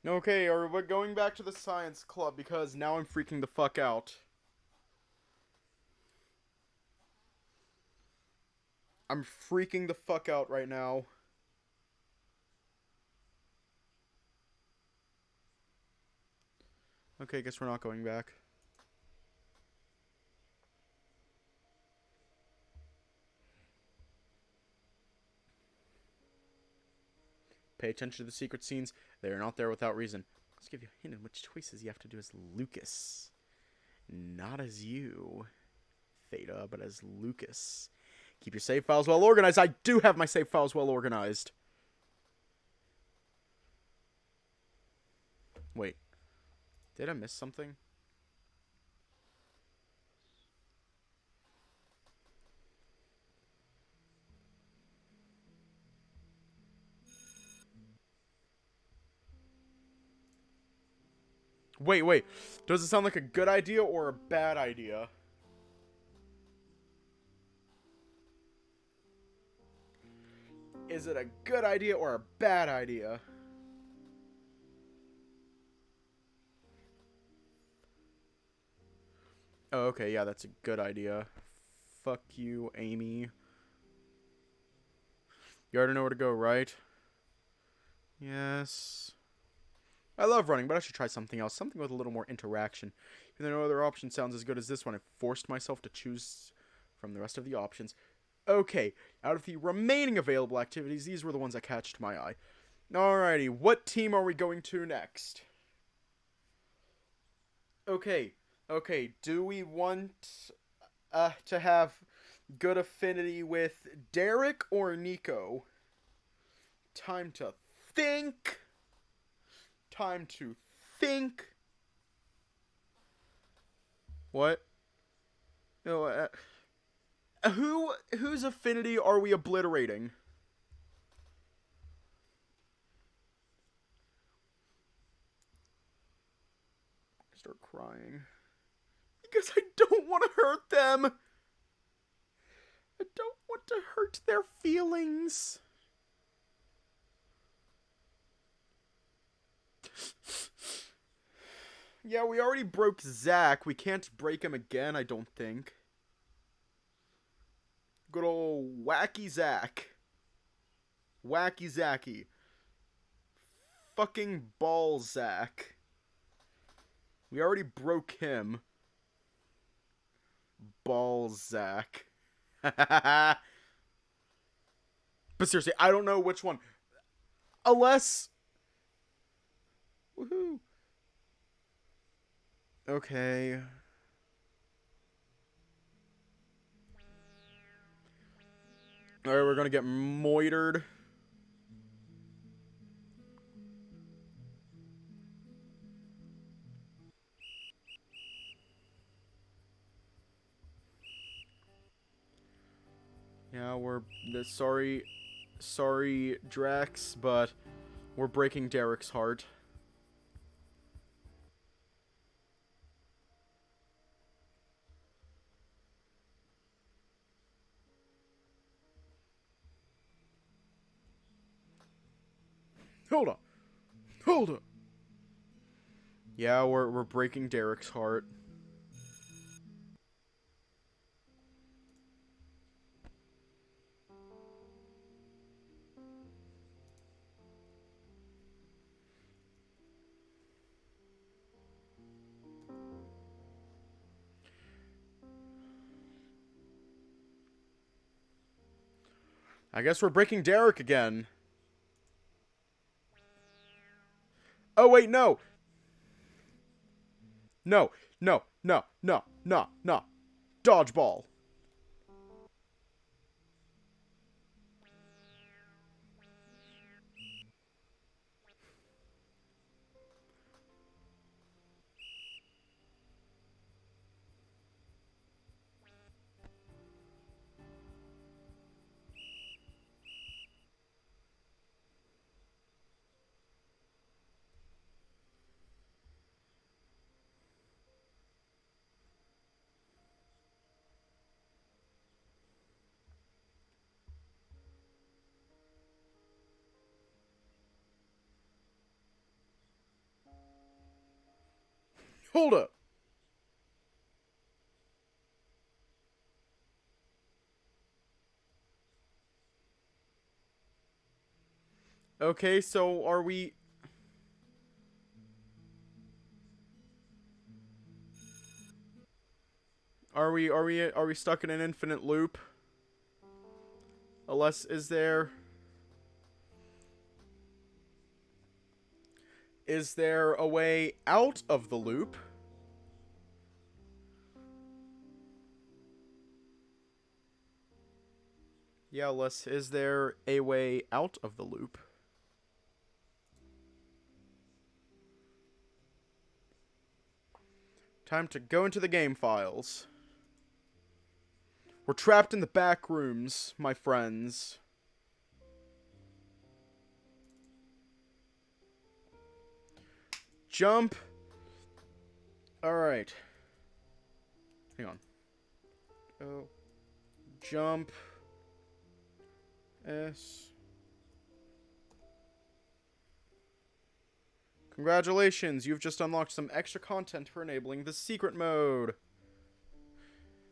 Speaker 1: Okay, are we going back to the science club because now I'm freaking the fuck out. I'm freaking the fuck out right now. Okay, guess we're not going back. Pay attention to the secret scenes. They are not there without reason. Let's give you a hint in which choices you have to do as Lucas. Not as you, Theta, but as Lucas. Keep your save files well organized. I do have my save files well organized. Wait. Did I miss something? Wait. Does it sound like a good idea or a bad idea? Is it a good idea or a bad idea? Oh, okay, yeah, that's a good idea. Fuck you, Amy. You already know where to go, right? Yes. I love running, but I should try something else. Something with a little more interaction. Even though no other option sounds as good as this one, I forced myself to choose from the rest of the options. Okay, out of the remaining available activities, these were the ones that catched my eye. Alrighty, what team are we going to next? Okay, do we want to have good affinity with Derek or Niko? Time to think. What? No, whose affinity are we obliterating? Start crying. Because I don't want to hurt them. I don't want to hurt their feelings. Yeah, we already broke Zach. We can't break him again, I don't think. Good old Wacky Zach. Wacky Zacky. Fucking Ball Zach. We already broke him. Ball Zach. But seriously, I don't know which one. Unless... Woohoo. Okay. Alright, we're gonna get moitered. Yeah, we're... Sorry, Drax, but we're breaking Derek's heart. Hold on. Yeah, we're breaking Derek's heart. I guess we're breaking Derek again. Oh, wait, no. No. Dodgeball. Hold up. Okay, so are we... Are we stuck in an infinite loop? Unless, is there a way out of the loop? Yeah, Les, is there a way out of the loop? Time to go into the game files. We're trapped in the back rooms, my friends. Jump. Alright. Hang on. Oh. Jump. S. Congratulations, you've just unlocked some extra content for enabling the secret mode.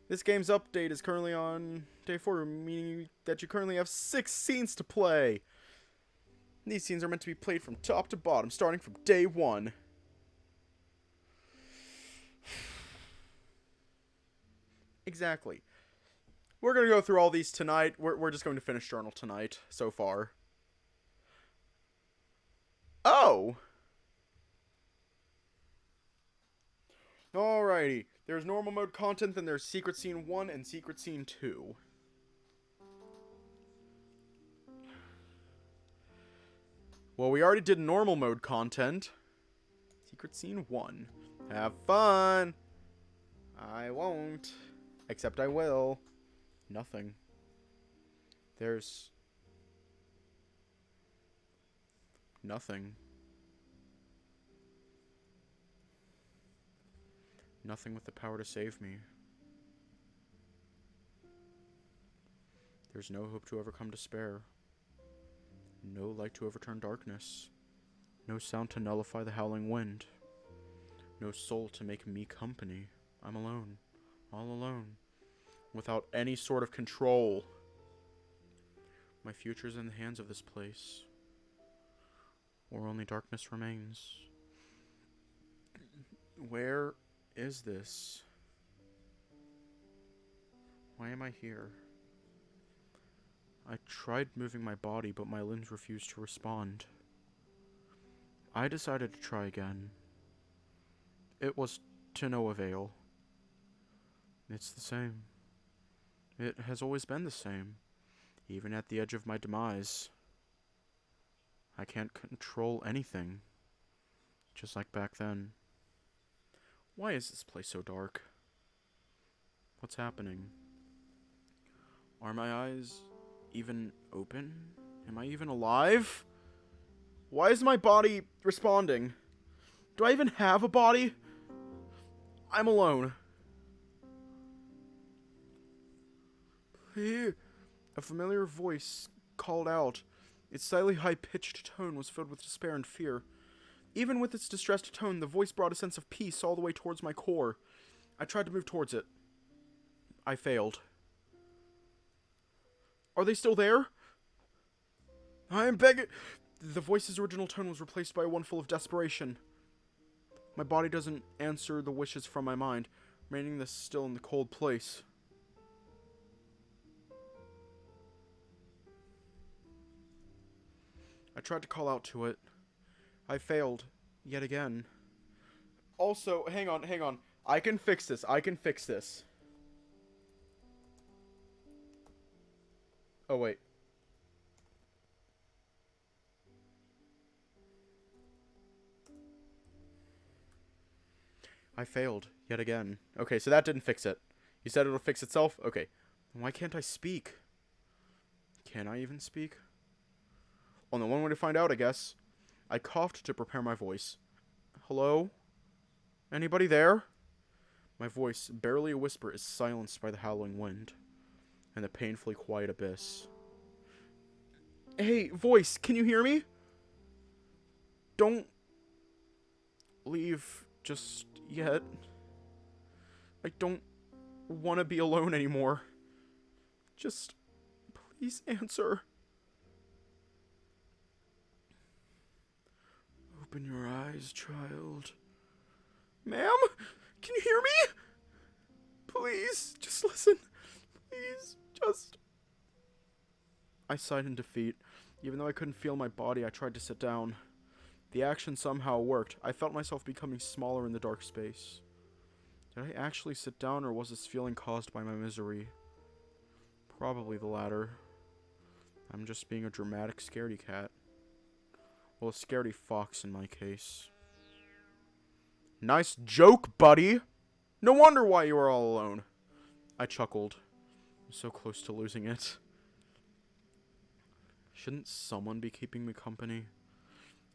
Speaker 1: This game's update is currently on day 4, meaning that you currently have 6 scenes to play. These scenes are meant to be played from top to bottom, starting from day 1. Exactly. We're going to go through all these tonight. We're just going to finish Journal tonight, so far. Oh! Alrighty. There's normal mode content, then there's Secret Scene 1 and Secret Scene 2. Well, we already did normal mode content. Secret Scene 1. Have fun! I won't. Except I will. Nothing. There's... nothing. Nothing with the power to save me. There's no hope to overcome despair. No light to overturn darkness. No sound to nullify the howling wind. No soul to make me company. I'm alone. All alone. Without any sort of control. My future's in the hands of this place. Or only darkness remains. Where is this? Why am I here? I tried moving my body, but my limbs refused to respond. I decided to try again. It was to no avail. It's the same. It has always been the same, even at the edge of my demise. I can't control anything, just like back then. Why is this place so dark? What's happening? Are my eyes even open? Am I even alive? Why is my body responding? Do I even have a body? I'm alone. Here, a familiar voice called out. Its slightly high-pitched tone was filled with despair and fear. Even with its distressed tone, the voice brought a sense of peace all the way towards my core. I tried to move towards it. I failed. Are they still there? I am begging... The voice's original tone was replaced by one full of desperation. My body doesn't answer the wishes from my mind, remaining this still in the cold place. I tried to call out to it. I failed. Yet again. Also, hang on. I can fix this. Oh, wait. I failed. Yet again. Okay, so that didn't fix it. You said it'll fix itself? Okay. Why can't I speak? Can I even speak? Only one way to find out, I guess. I coughed to prepare my voice. Hello? Anybody there? My voice, barely a whisper, is silenced by the howling wind and the painfully quiet abyss. Hey, voice, can you hear me? Don't leave just yet. I don't want to be alone anymore. Just please answer. Open your eyes, child. Ma'am? Can you hear me? Please, just listen. Please, just... I sighed in defeat. Even though I couldn't feel my body, I tried to sit down. The action somehow worked. I felt myself becoming smaller in the dark space. Did I actually sit down, or was this feeling caused by my misery? Probably the latter. I'm just being a dramatic scaredy cat. Well, a scaredy fox in my case. Nice joke, buddy! No wonder why you are all alone. I chuckled. I'm so close to losing it. Shouldn't someone be keeping me company?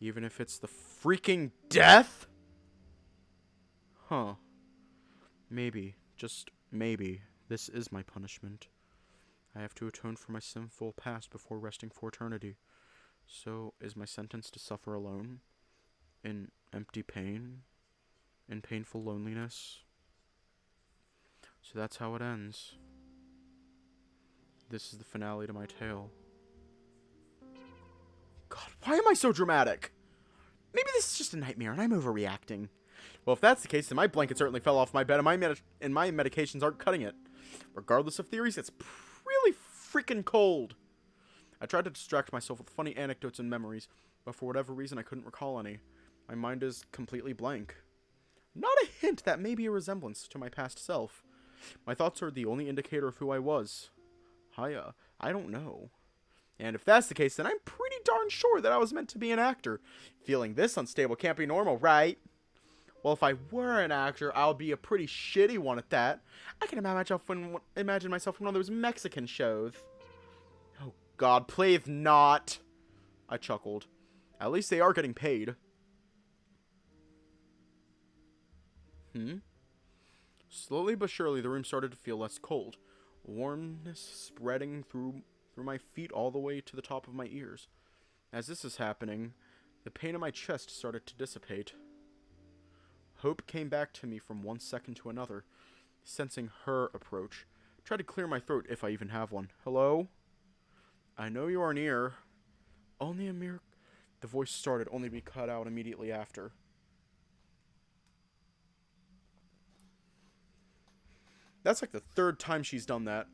Speaker 1: Even if it's the freaking death? Huh. Maybe, just maybe, this is my punishment. I have to atone for my sinful past before resting for eternity. So, is my sentence to suffer alone? In empty pain? In painful loneliness? So that's how it ends. This is the finale to my tale. God, why am I so dramatic? Maybe this is just a nightmare and I'm overreacting. Well, if that's the case, then my blanket certainly fell off my bed and my medications aren't cutting it. Regardless of theories, it's really freaking cold. I tried to distract myself with funny anecdotes and memories, but for whatever reason I couldn't recall any. My mind is completely blank. Not a hint that may be a resemblance to my past self. My thoughts are the only indicator of who I was. I don't know. And if that's the case, then I'm pretty darn sure that I was meant to be an actor. Feeling this unstable can't be normal, right? Well, if I were an actor, I would be a pretty shitty one at that. I can imagine myself in one of those Mexican shows. Oh God, please not. I chuckled. At least they are getting paid. Slowly but surely, the room started to feel less cold. Warmness spreading through my feet all the way to the top of my ears. As this is happening, the pain in my chest started to dissipate. Hope came back to me from one second to another, sensing her approach. Tried to clear my throat, if I even have one. Hello? I know you are near. Only a mere... The voice started, only to be cut out immediately after. That's like the third time she's done that.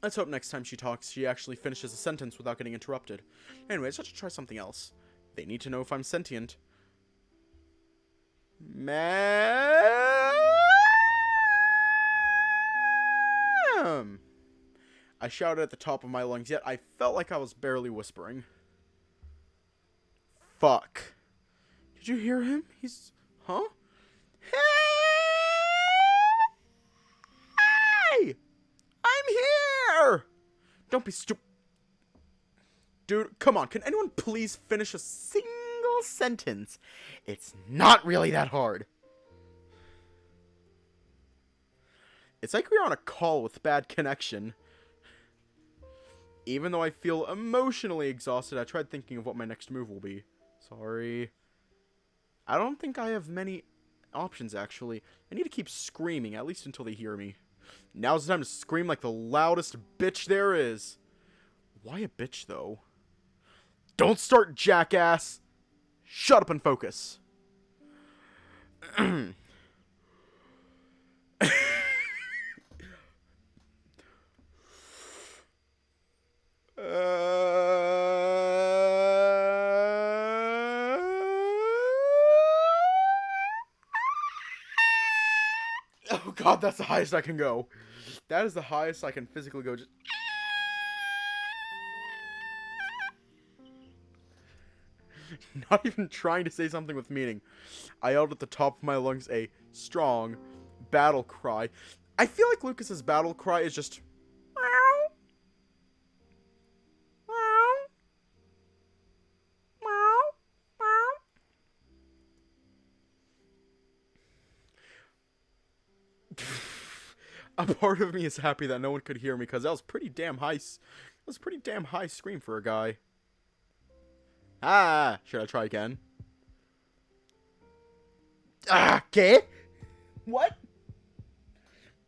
Speaker 1: Let's hope next time she talks, she actually finishes a sentence without getting interrupted. Anyways, let's try something else. They need to know if I'm sentient. Ma'am! I shouted at the top of my lungs, yet I felt like I was barely whispering. Fuck. Did you hear him? He's... Huh? Hey! I'm here! Don't be stupid. Dude, come on. Can anyone please finish a single sentence? It's not really that hard. It's like we're on a call with bad connection. Even though I feel emotionally exhausted, I tried thinking of what my next move will be. Sorry. I don't think I have many options, actually. I need to keep screaming, at least until they hear me. Now's the time to scream like the loudest bitch there is. Why a bitch, though? Don't start, jackass! Shut up and focus. Oh God, that's the highest I can go. That is the highest I can physically go. Just... Not even trying to say something with meaning. I yelled at the top of my lungs a strong battle cry. I feel like Lucas's battle cry is just... A part of me is happy that no one could hear me, because that was pretty damn high. That was a pretty damn high scream for a guy. Ah! Should I try again? Okay. What?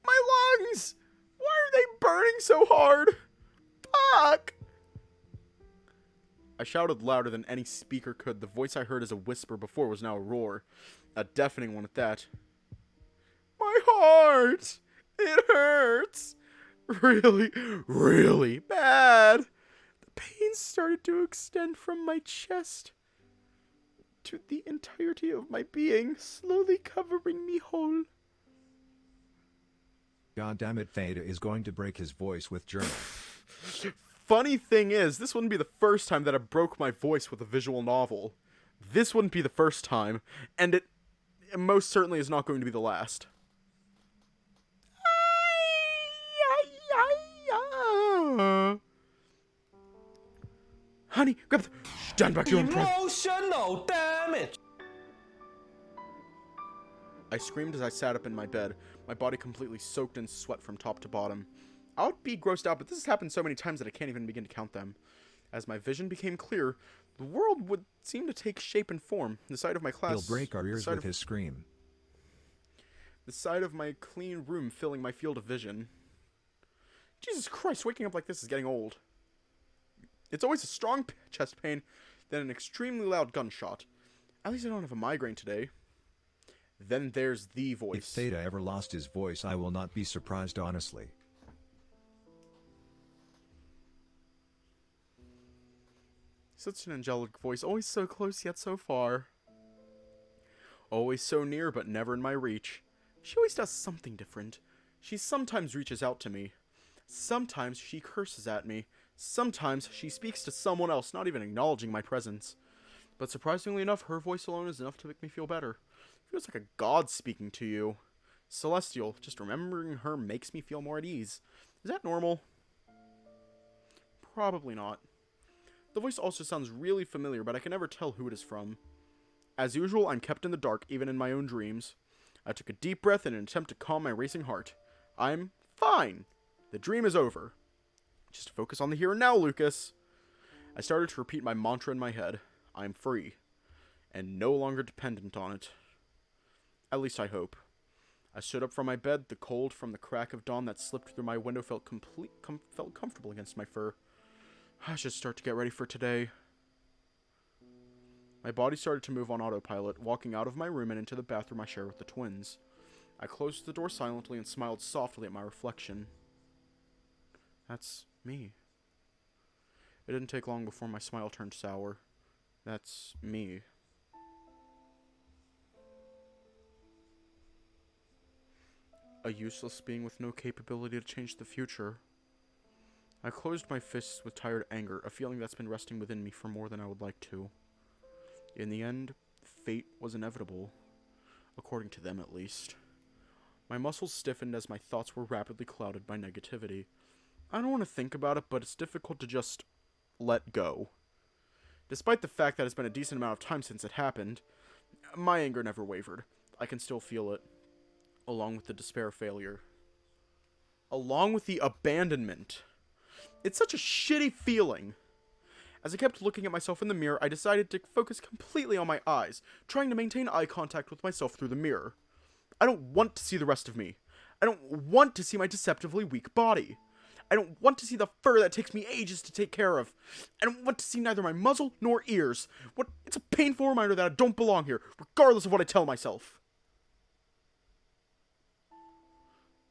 Speaker 1: My lungs! Why are they burning so hard? Fuck! I shouted louder than any speaker could. The voice I heard as a whisper before was now a roar. A deafening one at that. My heart! It hurts! Really, really bad. The pain started to extend from my chest to the entirety of my being, slowly covering me whole.
Speaker 2: God damn it, Theta is going to break his voice with journal.
Speaker 1: Funny thing is, this wouldn't be the first time that I broke my voice with a visual novel. This wouldn't be the first time, and it most certainly is not going to be the last. Honey, grab the... Stand back, you
Speaker 3: Emotional damage.
Speaker 1: I screamed as I sat up in my bed, my body completely soaked in sweat from top to bottom. I would be grossed out, but this has happened so many times that I can't even begin to count them. As my vision became clear, the world would seem to take shape and form. The side of my class...
Speaker 2: He'll break our ears with his scream.
Speaker 1: The side of my clean room filling my field of vision. Jesus Christ, waking up like this is getting old. It's always a strong chest pain, then an extremely loud gunshot. At least I don't have a migraine today. Then there's the voice.
Speaker 2: If Theta ever lost his voice, I will not be surprised, honestly.
Speaker 1: Such an angelic voice, always so close yet so far. Always so near but never in my reach. She always does something different. She sometimes reaches out to me. Sometimes she curses at me. Sometimes she speaks to someone else, not even acknowledging my presence. But surprisingly enough, her voice alone is enough to make me feel better. It feels like a god speaking to you. Celestial, just remembering her makes me feel more at ease. Is that normal? Probably not. The voice also sounds really familiar, but I can never tell who it is from. As usual, I'm kept in the dark, even in my own dreams. I took a deep breath in an attempt to calm my racing heart. I'm fine. The dream is over. Just focus on the here and now, Lucas. I started to repeat my mantra in my head. I'm free. And no longer dependent on it. At least I hope. I stood up from my bed. The cold from the crack of dawn that slipped through my window felt comfortable against my fur. I should start to get ready for today. My body started to move on autopilot, walking out of my room and into the bathroom I share with the twins. I closed the door silently and smiled softly at my reflection. That's me. It didn't take long before my smile turned sour. That's me. A useless being with no capability to change the future. I closed my fists with tired anger, a feeling that's been resting within me for more than I would like to. In the end, fate was inevitable. According to them, at least. My muscles stiffened as my thoughts were rapidly clouded by negativity. I don't want to think about it, but it's difficult to just let go. Despite the fact that it's been a decent amount of time since it happened, my anger never wavered. I can still feel it, along with the despair of failure. Along with the abandonment. It's such a shitty feeling. As I kept looking at myself in the mirror, I decided to focus completely on my eyes, trying to maintain eye contact with myself through the mirror. I don't want to see the rest of me. I don't want to see my deceptively weak body. I don't want to see the fur that takes me ages to take care of. I don't want to see neither my muzzle nor ears. It's a painful reminder that I don't belong here, regardless of what I tell myself.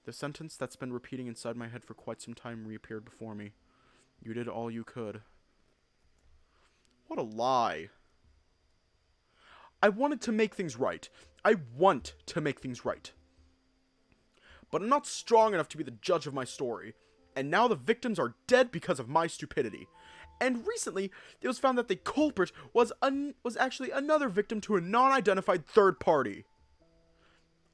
Speaker 1: The sentence that's been repeating inside my head for quite some time reappeared before me. You did all you could. What a lie. I wanted to make things right. I want to make things right. But I'm not strong enough to be the judge of my story. And now the victims are dead because of my stupidity. And recently, it was found that the culprit was actually another victim to a non-identified third party.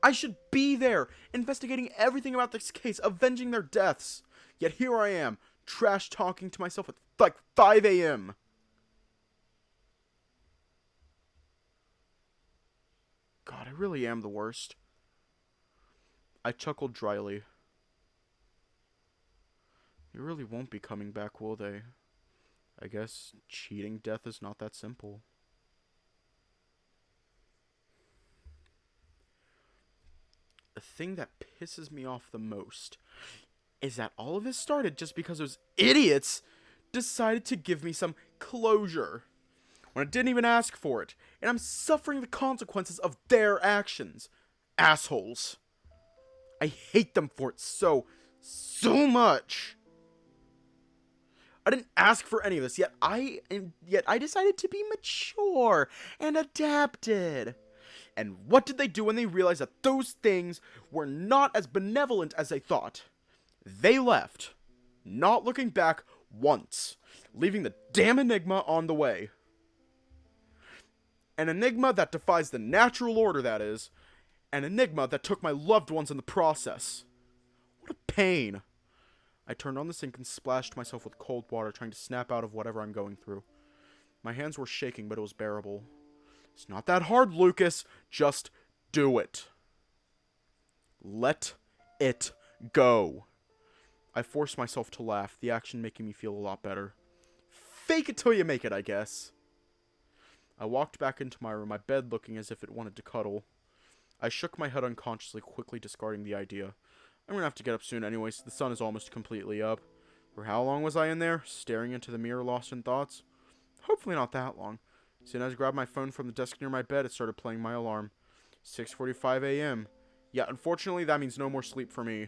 Speaker 1: I should be there, investigating everything about this case, avenging their deaths. Yet here I am, trash talking to myself at like 5 a.m. God, I really am the worst. I chuckled dryly. They really won't be coming back, will they? I guess cheating death is not that simple. the thing that pisses me off the most is that all of this started just because those idiots decided to give me some closure when I didn't even ask for it, and I'm suffering the consequences of their actions. Assholes. I hate them for it so much. I didn't ask for any of this, yet I decided to be mature and adapted. And what did they do when they realized that those things were not as benevolent as they thought? They left, not looking back once, leaving the damn enigma on the way. An enigma that defies the natural order, that is. An enigma that took my loved ones in the process. What a pain. I turned on the sink and splashed myself with cold water, trying to snap out of whatever I'm going through. My hands were shaking, but it was bearable. It's not that hard, Lucas. Just do it. Let it go. I forced myself to laugh, the action making me feel a lot better. Fake it till you make it, I guess. I walked back into my room, my bed looking as if it wanted to cuddle. I shook my head unconsciously, quickly discarding the idea. I'm gonna have to get up soon anyways, the sun is almost completely up. For how long was I in there, staring into the mirror lost in thoughts? Hopefully not that long. As soon as I grabbed my phone from the desk near my bed, it started playing my alarm. 6:45 a.m. Yeah, unfortunately that means no more sleep for me.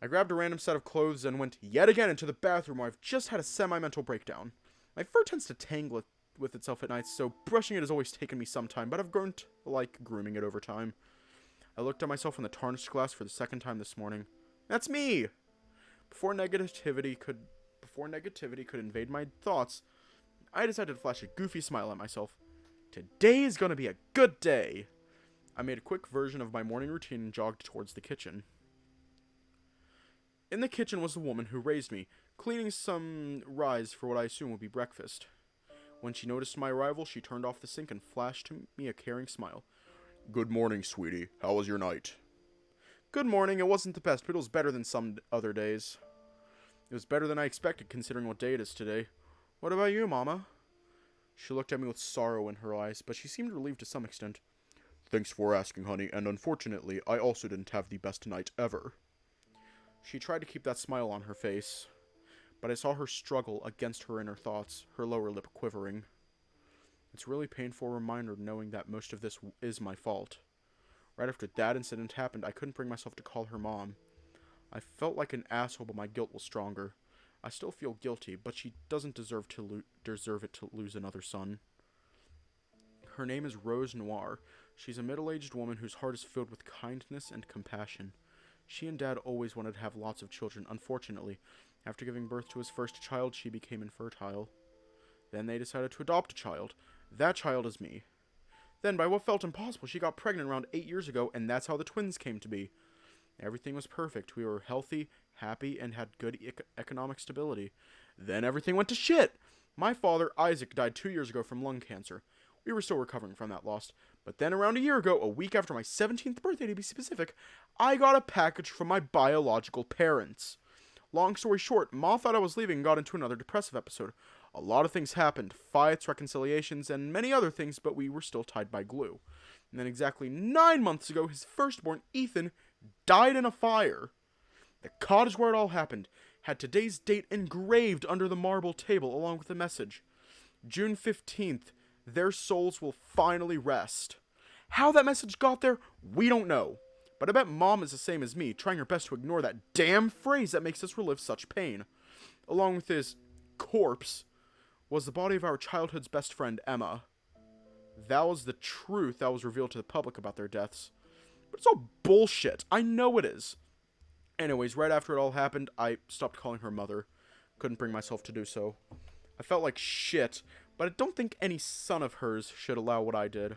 Speaker 1: I grabbed a random set of clothes and went yet again into the bathroom where I've just had a semi-mental breakdown. My fur tends to tangle with itself at night, so brushing it has always taken me some time, but I've grown to like grooming it over time. I looked at myself in the tarnished glass for the second time this morning. That's me! Before negativity could invade my thoughts, I decided to flash a goofy smile at myself. Today is gonna be a good day! I made a quick version of my morning routine and jogged towards the kitchen. In the kitchen was the woman who raised me, cleaning some rice for what I assume would be breakfast. When she noticed my arrival, she turned off the sink and flashed me a caring smile. Good morning, sweetie. How was your night? Good morning. It wasn't the best, but it was better than some other days. It was better than I expected, considering what day it is today. What about you, Mama? She looked at me with sorrow in her eyes, but she seemed relieved to some extent. Thanks for asking, honey, and unfortunately, I also didn't have the best night ever. She tried to keep that smile on her face, but I saw her struggle against her inner thoughts, her lower lip quivering. It's a really painful reminder knowing that most of this is my fault. Right after that incident happened, I couldn't bring myself to call her mom. I felt like an asshole, but my guilt was stronger. I still feel guilty, but she doesn't deserve it to lose another son. Her name is Rose Noir. She's a middle-aged woman whose heart is filled with kindness and compassion. She and Dad always wanted to have lots of children. Unfortunately, after giving birth to his first child, she became infertile. Then they decided to adopt a child. That child is me. Then, by what felt impossible, she got pregnant around 8 years ago, and that's how the twins came to be. Everything was perfect. We were healthy, happy, and had good economic stability. Then everything went to shit. My father, Isaac, died 2 years ago from lung cancer. We were still recovering from that loss. But then around a year ago, a week after my 17th birthday to be specific, I got a package from my biological parents. Long story short, Ma thought I was leaving and got into another depressive episode. A lot of things happened, fights, reconciliations, and many other things, but we were still tied by glue. And then exactly 9 months ago, his firstborn, Ethan, died in a fire. The cottage where it all happened had today's date engraved under the marble table along with a message. June 15th, their souls will finally rest. How that message got there, we don't know. But I bet Mom is the same as me, trying her best to ignore that damn phrase that makes us relive such pain. Along with his corpse was the body of our childhood's best friend, Emma. That was the truth that was revealed to the public about their deaths. But it's all bullshit. I know it is. Anyways, right after it all happened, I stopped calling her mother. Couldn't bring myself to do so. I felt like shit, but I don't think any son of hers should allow what I did.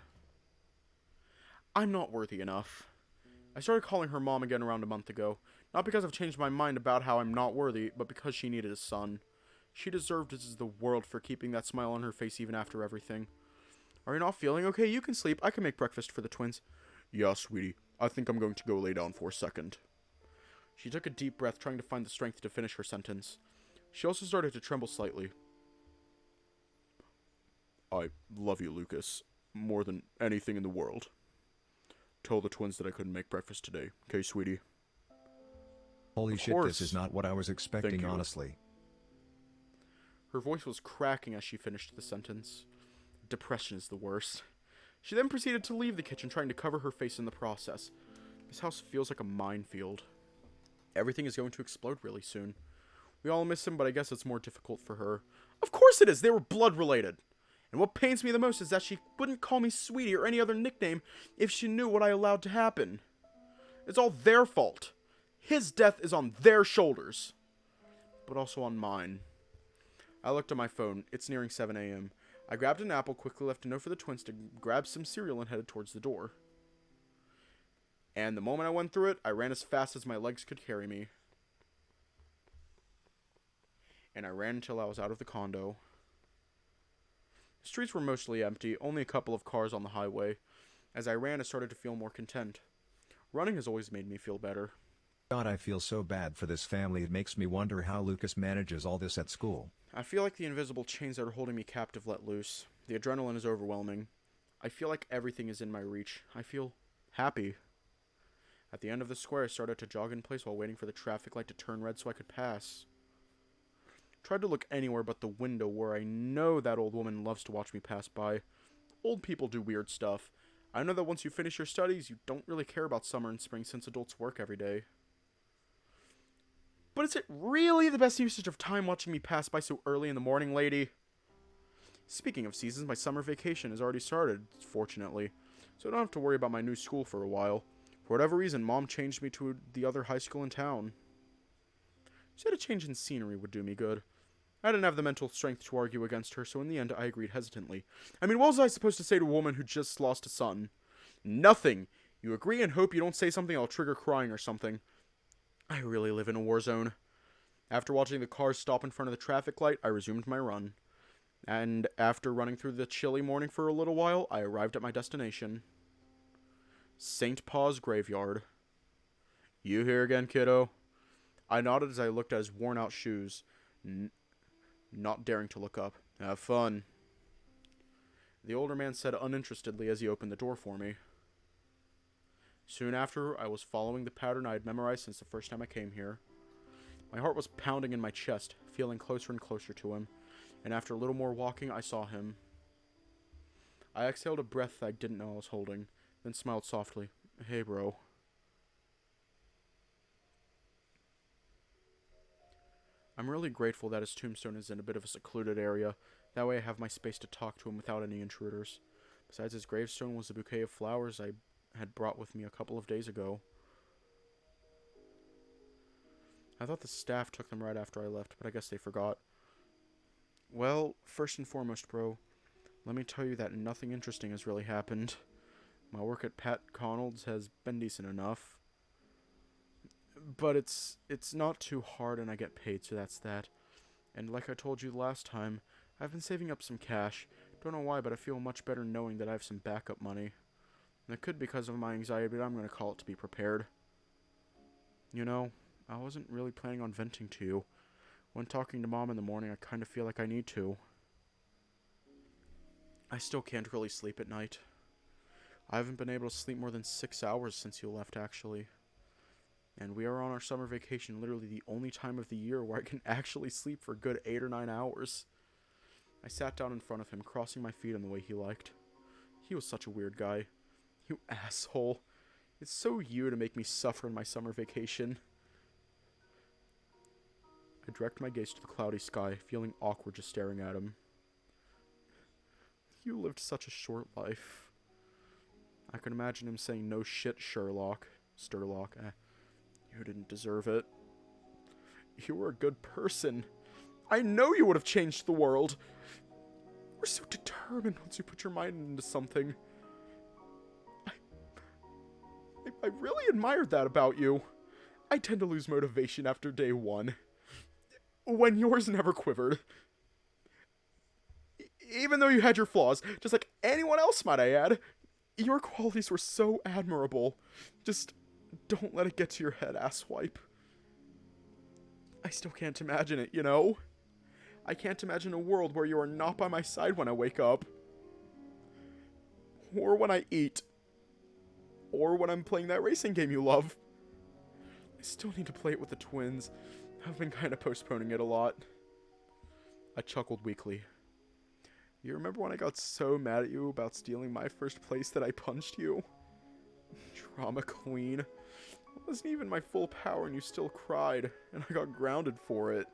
Speaker 1: I'm not worthy enough. I started calling her mom again around a month ago. Not because I've changed my mind about how I'm not worthy, but because she needed a son. She deserved the world for keeping that smile on her face even after everything. Are you not feeling okay? You can sleep. I can make breakfast for the twins. Yeah, sweetie. I think I'm going to go lay down for a second. She took a deep breath, trying to find the strength to finish her sentence. She also started to tremble slightly. I love you, Lucas, more than anything in the world. Told the twins that I couldn't make breakfast today. Okay, sweetie?
Speaker 2: Holy
Speaker 1: Of
Speaker 2: shit,
Speaker 1: course.
Speaker 2: this is not what I was expecting,
Speaker 1: you.
Speaker 2: honestly.
Speaker 1: Her voice was cracking as she finished the sentence. Depression is the worst. She then proceeded to leave the kitchen, trying to cover her face in the process. This house feels like a minefield. Everything is going to explode really soon. We all miss him, but I guess it's more difficult for her. Of course it is! They were blood related! And what pains me the most is that she wouldn't call me sweetie or any other nickname if she knew what I allowed to happen. It's all their fault. His death is on their shoulders. But also on mine. I looked at my phone. It's nearing 7 a.m. I grabbed an apple, quickly left a note for the twins to grab some cereal, and headed towards the door. And the moment I went through it, I ran as fast as my legs could carry me. And I ran until I was out of the condo. The streets were mostly empty, only a couple of cars on the highway. As I ran, I started to feel more content. Running has always made me feel better.
Speaker 2: God, I feel so bad for this family. It makes me wonder how Lucas manages all this at school.
Speaker 1: I feel like the invisible chains that are holding me captive let loose. The adrenaline is overwhelming. I feel like everything is in my reach. I feel happy. At the end of the square, I started to jog in place while waiting for the traffic light to turn red so I could pass. Tried to look anywhere but the window where I know that old woman loves to watch me pass by. Old people do weird stuff. I know that once you finish your studies, you don't really care about summer and spring since adults work every day. But is it really the best usage of time watching me pass by so early in the morning, lady? Speaking of seasons, my summer vacation has already started, fortunately, so I don't have to worry about my new school for a while. For whatever reason, Mom changed me to the other high school in town. She said a change in scenery would do me good. I didn't have the mental strength to argue against her, so in the end, I agreed hesitantly. I mean, what was I supposed to say to a woman who just lost a son? Nothing. You agree and hope you don't say something I'll trigger crying or something. I really live in a war zone. After watching the cars stop in front of the traffic light, I resumed my run. And after running through the chilly morning for a little while, I arrived at my destination. St. Paul's Graveyard. You here again, kiddo? I nodded as I looked at his worn-out shoes, not daring to look up. Have fun. The older man said uninterestedly as he opened the door for me. Soon after, I was following the pattern I had memorized since the first time I came here. My heart was pounding in my chest, feeling closer and closer to him, and after a little more walking, I saw him. I exhaled a breath I didn't know I was holding, then smiled softly. Hey, bro. I'm really grateful that his tombstone is in a bit of a secluded area. That way I have my space to talk to him without any intruders. Besides his gravestone was a bouquet of flowers I had brought with me a couple of days ago. I thought the staff took them right after I left, but I guess they forgot. Well, first and foremost, bro, let me tell you that nothing interesting has really happened. My work at Pat Connell's has been decent enough. But it's not too hard and I get paid, so that's that. And like I told you last time, I've been saving up some cash. Don't know why, but I feel much better knowing that I have some backup money. And it could be because of my anxiety, but I'm going to call it to be prepared. You know, I wasn't really planning on venting to you. When talking to Mom in the morning, I kind of feel like I need to. I still can't really sleep at night. I haven't been able to sleep more than 6 hours since you left, actually. And we are on our summer vacation, literally the only time of the year where I can actually sleep for a good 8 or 9 hours. I sat down in front of him, crossing my feet in the way he liked. He was such a weird guy. You asshole. It's so you to make me suffer in my summer vacation. I direct my gaze to the cloudy sky, feeling awkward just staring at him. You lived such a short life. I could imagine him saying, "No shit, Sturlock. You didn't deserve it. You were a good person. I know you would have changed the world. You were so determined once you put your mind into something. I really admired that about you. I tend to lose motivation after day one. When yours never quivered. Even though you had your flaws, just like anyone else might I add, your qualities were so admirable. Just don't let it get to your head, asswipe. I still can't imagine it, you know? I can't imagine a world where you are not by my side when I wake up. Or when I eat. Or when I'm playing that racing game you love. I still need to play it with the twins. I've been kind of postponing it a lot. I chuckled weakly. You remember when I got so mad at you about stealing my first place that I punched you? Drama queen. It wasn't even my full power and you still cried, and I got grounded for it.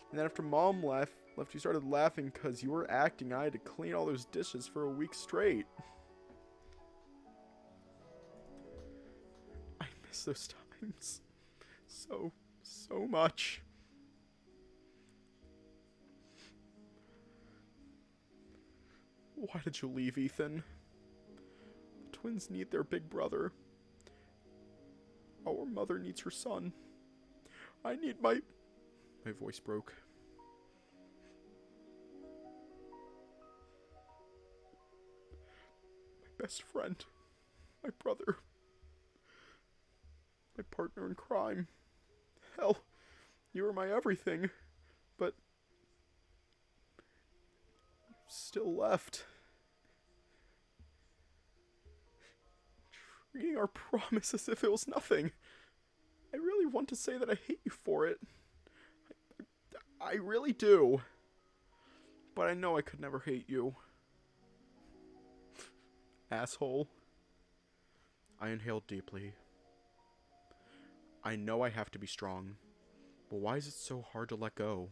Speaker 1: And then after Mom left, you started laughing because you were acting. I had to clean all those dishes for a week straight. I miss those times. So much. Why did you leave, Ethan? The twins need their big brother. Our mother needs her son. I need my voice broke. My best friend. My brother. My partner in crime. Hell, you were my everything. But you still left. Treating our promise as if it was nothing. I really want to say that I hate you for it. I really do. But I know I could never hate you. Asshole. I inhaled deeply. I know I have to be strong. But why is it so hard to let go?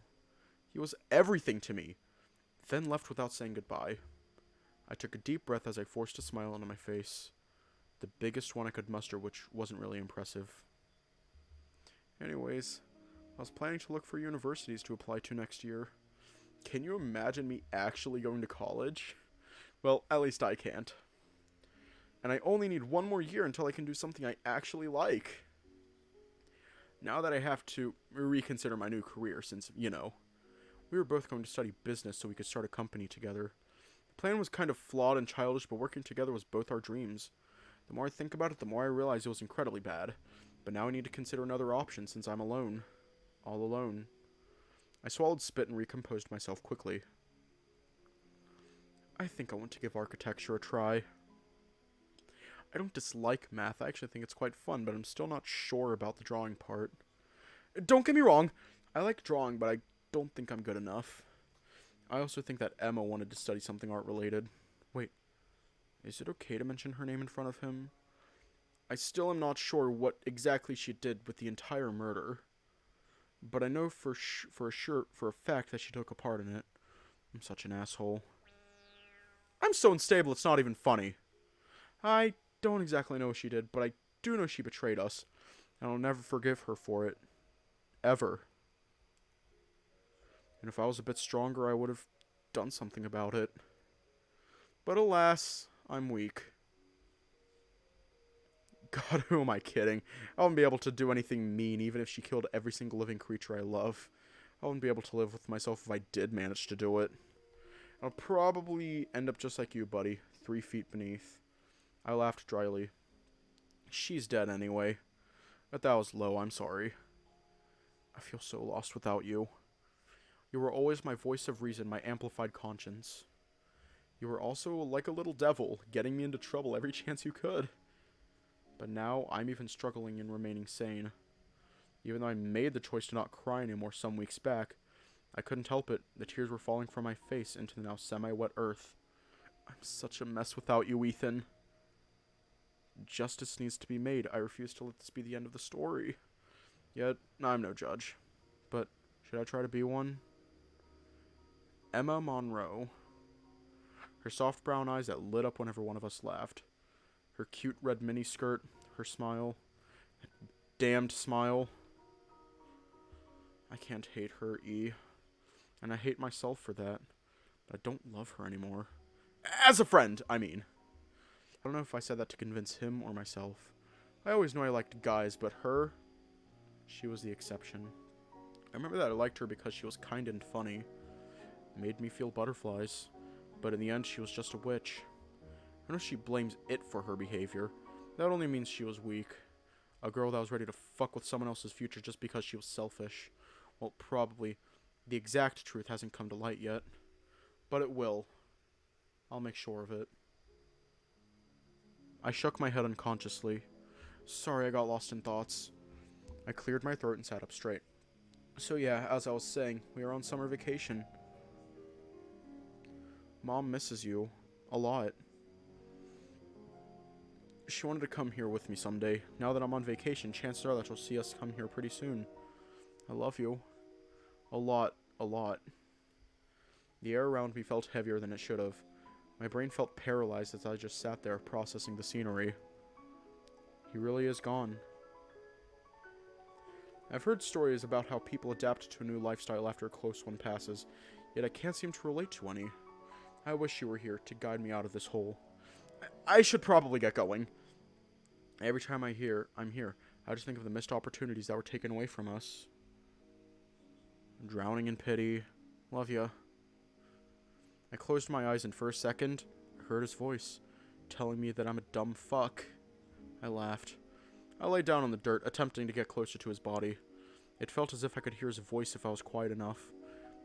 Speaker 1: He was everything to me. Then left without saying goodbye. I took a deep breath as I forced a smile onto my face. The biggest one I could muster, which wasn't really impressive. Anyways, I was planning to look for universities to apply to next year. Can you imagine me actually going to college? Well, at least I can't. And I only need one more year until I can do something I actually like. Now that I have to reconsider my new career, since, you know, we were both going to study business so we could start a company together. The plan was kind of flawed and childish, but working together was both our dreams. The more I think about it, the more I realize it was incredibly bad. But now I need to consider another option since I'm alone. All alone. I swallowed spit and recomposed myself quickly. I think I want to give architecture a try. I don't dislike math. I actually think it's quite fun, but I'm still not sure about the drawing part. Don't get me wrong. I like drawing, but I don't think I'm good enough. I also think that Emma wanted to study something art-related. Wait. Is it okay to mention her name in front of him? I still am not sure what exactly she did with the entire murder. But I know for a fact that she took a part in it. I'm such an asshole. I'm so unstable it's not even funny. I don't exactly know what she did, but I do know she betrayed us. And I'll never forgive her for it. Ever. And if I was a bit stronger, I would have done something about it. But alas, I'm weak. God, who am I kidding? I wouldn't be able to do anything mean, even if she killed every single living creature I love. I wouldn't be able to live with myself if I did manage to do it. I'll probably end up just like you, buddy. 3 feet beneath. I laughed dryly. She's dead anyway. But that was low, I'm sorry. I feel so lost without you. You were always my voice of reason, my amplified conscience. You were also like a little devil, getting me into trouble every chance you could. But now, I'm even struggling in remaining sane. Even though I made the choice to not cry anymore some weeks back, I couldn't help it. The tears were falling from my face into the now semi-wet earth. I'm such a mess without you, Ethan. Justice needs to be made. I refuse to let this be the end of the story. Yet, I'm no judge. But, should I try to be one? Emma Monroe. Her soft brown eyes that lit up whenever one of us laughed. Her cute red miniskirt. Her smile. That damned smile. I can't hate her, E. And I hate myself for that. But I don't love her anymore. As a friend, I mean. I don't know if I said that to convince him or myself. I always knew I liked guys, but her, she was the exception. I remember that I liked her because she was kind and funny. Made me feel butterflies. But in the end, she was just a witch. I know she blames it for her behavior. That only means she was weak. A girl that was ready to fuck with someone else's future just because she was selfish. Well, probably. The exact truth hasn't come to light yet. But it will. I'll make sure of it. I shook my head unconsciously. Sorry, I got lost in thoughts. I cleared my throat and sat up straight. So yeah, as I was saying, we are on summer vacation. Mom misses you. A lot. She wanted to come here with me someday. Now that I'm on vacation, chances are that you'll see us come here pretty soon. I love you. A lot. A lot. The air around me felt heavier than it should have. My brain felt paralyzed as I just sat there processing the scenery. He really is gone. I've heard stories about how people adapt to a new lifestyle after a close one passes, yet I can't seem to relate to any. I wish you were here to guide me out of this hole. I should probably get going. Every time I'm here, I just think of the missed opportunities that were taken away from us. Drowning in pity. Love ya. I closed my eyes and for a second, I heard his voice, telling me that I'm a dumb fuck. I laughed. I lay down on the dirt, attempting to get closer to his body. It felt as if I could hear his voice if I was quiet enough.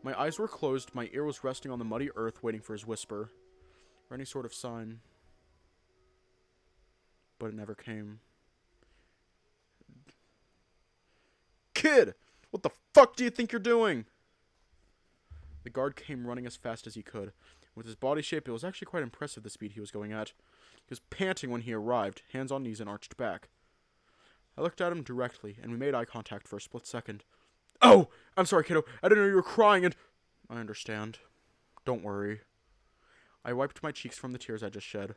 Speaker 1: My eyes were closed, my ear was resting on the muddy earth waiting for his whisper, or any sort of sign. But it never came. Kid! What the fuck do you think you're doing? The guard came running as fast as he could. With his body shape, it was actually quite impressive the speed he was going at. He was panting when he arrived, hands on knees and arched back. I looked at him directly, and we made eye contact for a split second. Oh! I'm sorry, kiddo. I didn't know you were crying and... I understand. Don't worry. I wiped my cheeks from the tears I just shed,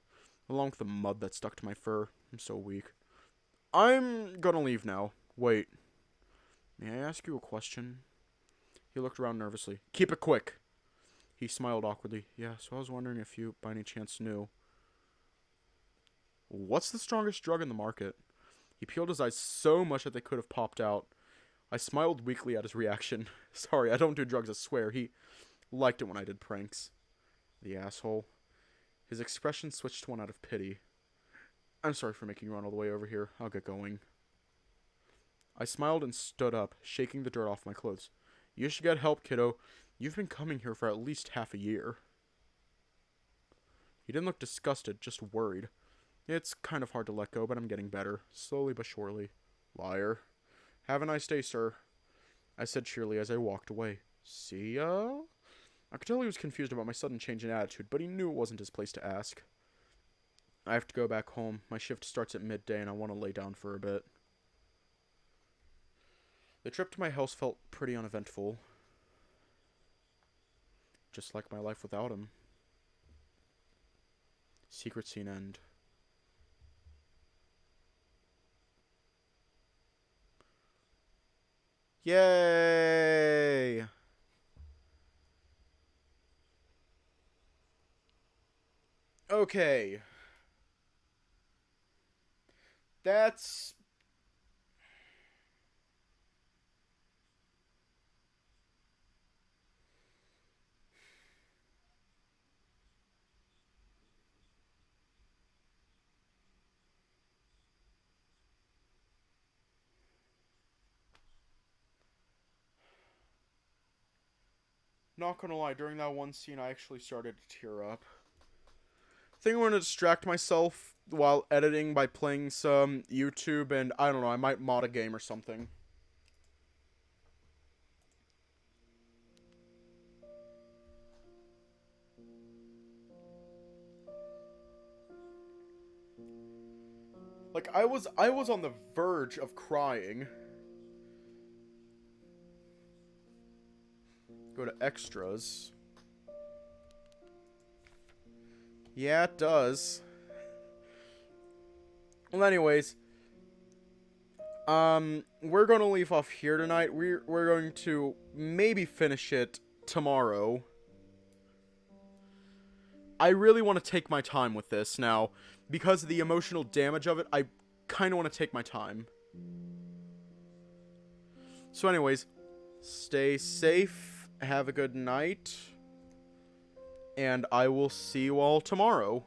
Speaker 1: along with the mud that stuck to my fur. I'm so weak. I'm gonna leave now. Wait. May I ask you a question? He looked around nervously. Keep it quick. He smiled awkwardly. Yeah, so I was wondering if you, by any chance, knew. What's the strongest drug in the market? He peeled his eyes so much that they could have popped out. I smiled weakly at his reaction. Sorry, I don't do drugs, I swear. He liked it when I did pranks. The asshole. His expression switched to one out of pity. I'm sorry for making you run all the way over here. I'll get going. I smiled and stood up, shaking the dirt off my clothes. You should get help, kiddo. You've been coming here for at least half a year. He didn't look disgusted, just worried. It's kind of hard to let go, but I'm getting better. Slowly but surely. Liar. Have a nice day, sir. I said cheerily as I walked away. See ya? I could tell he was confused about my sudden change in attitude, but he knew it wasn't his place to ask. I have to go back home. My shift starts at midday, and I want to lay down for a bit. The trip to my house felt pretty uneventful. Just like my life without him. Secret scene end. Yay! Okay. That's... Not gonna lie, during that one scene, I actually started to tear up. I think I'm gonna distract myself while editing by playing some YouTube, and I don't know, I might mod a game or something. Like, I was on the verge of crying. Go to extras. Yeah, it does. Well, anyways, we're gonna leave off here tonight. We're going to maybe finish it tomorrow. I really want to take my time with this now. Because of the emotional damage of it, I kind of want to take my time. So anyways, stay safe. Have a good night, and I will see you all tomorrow.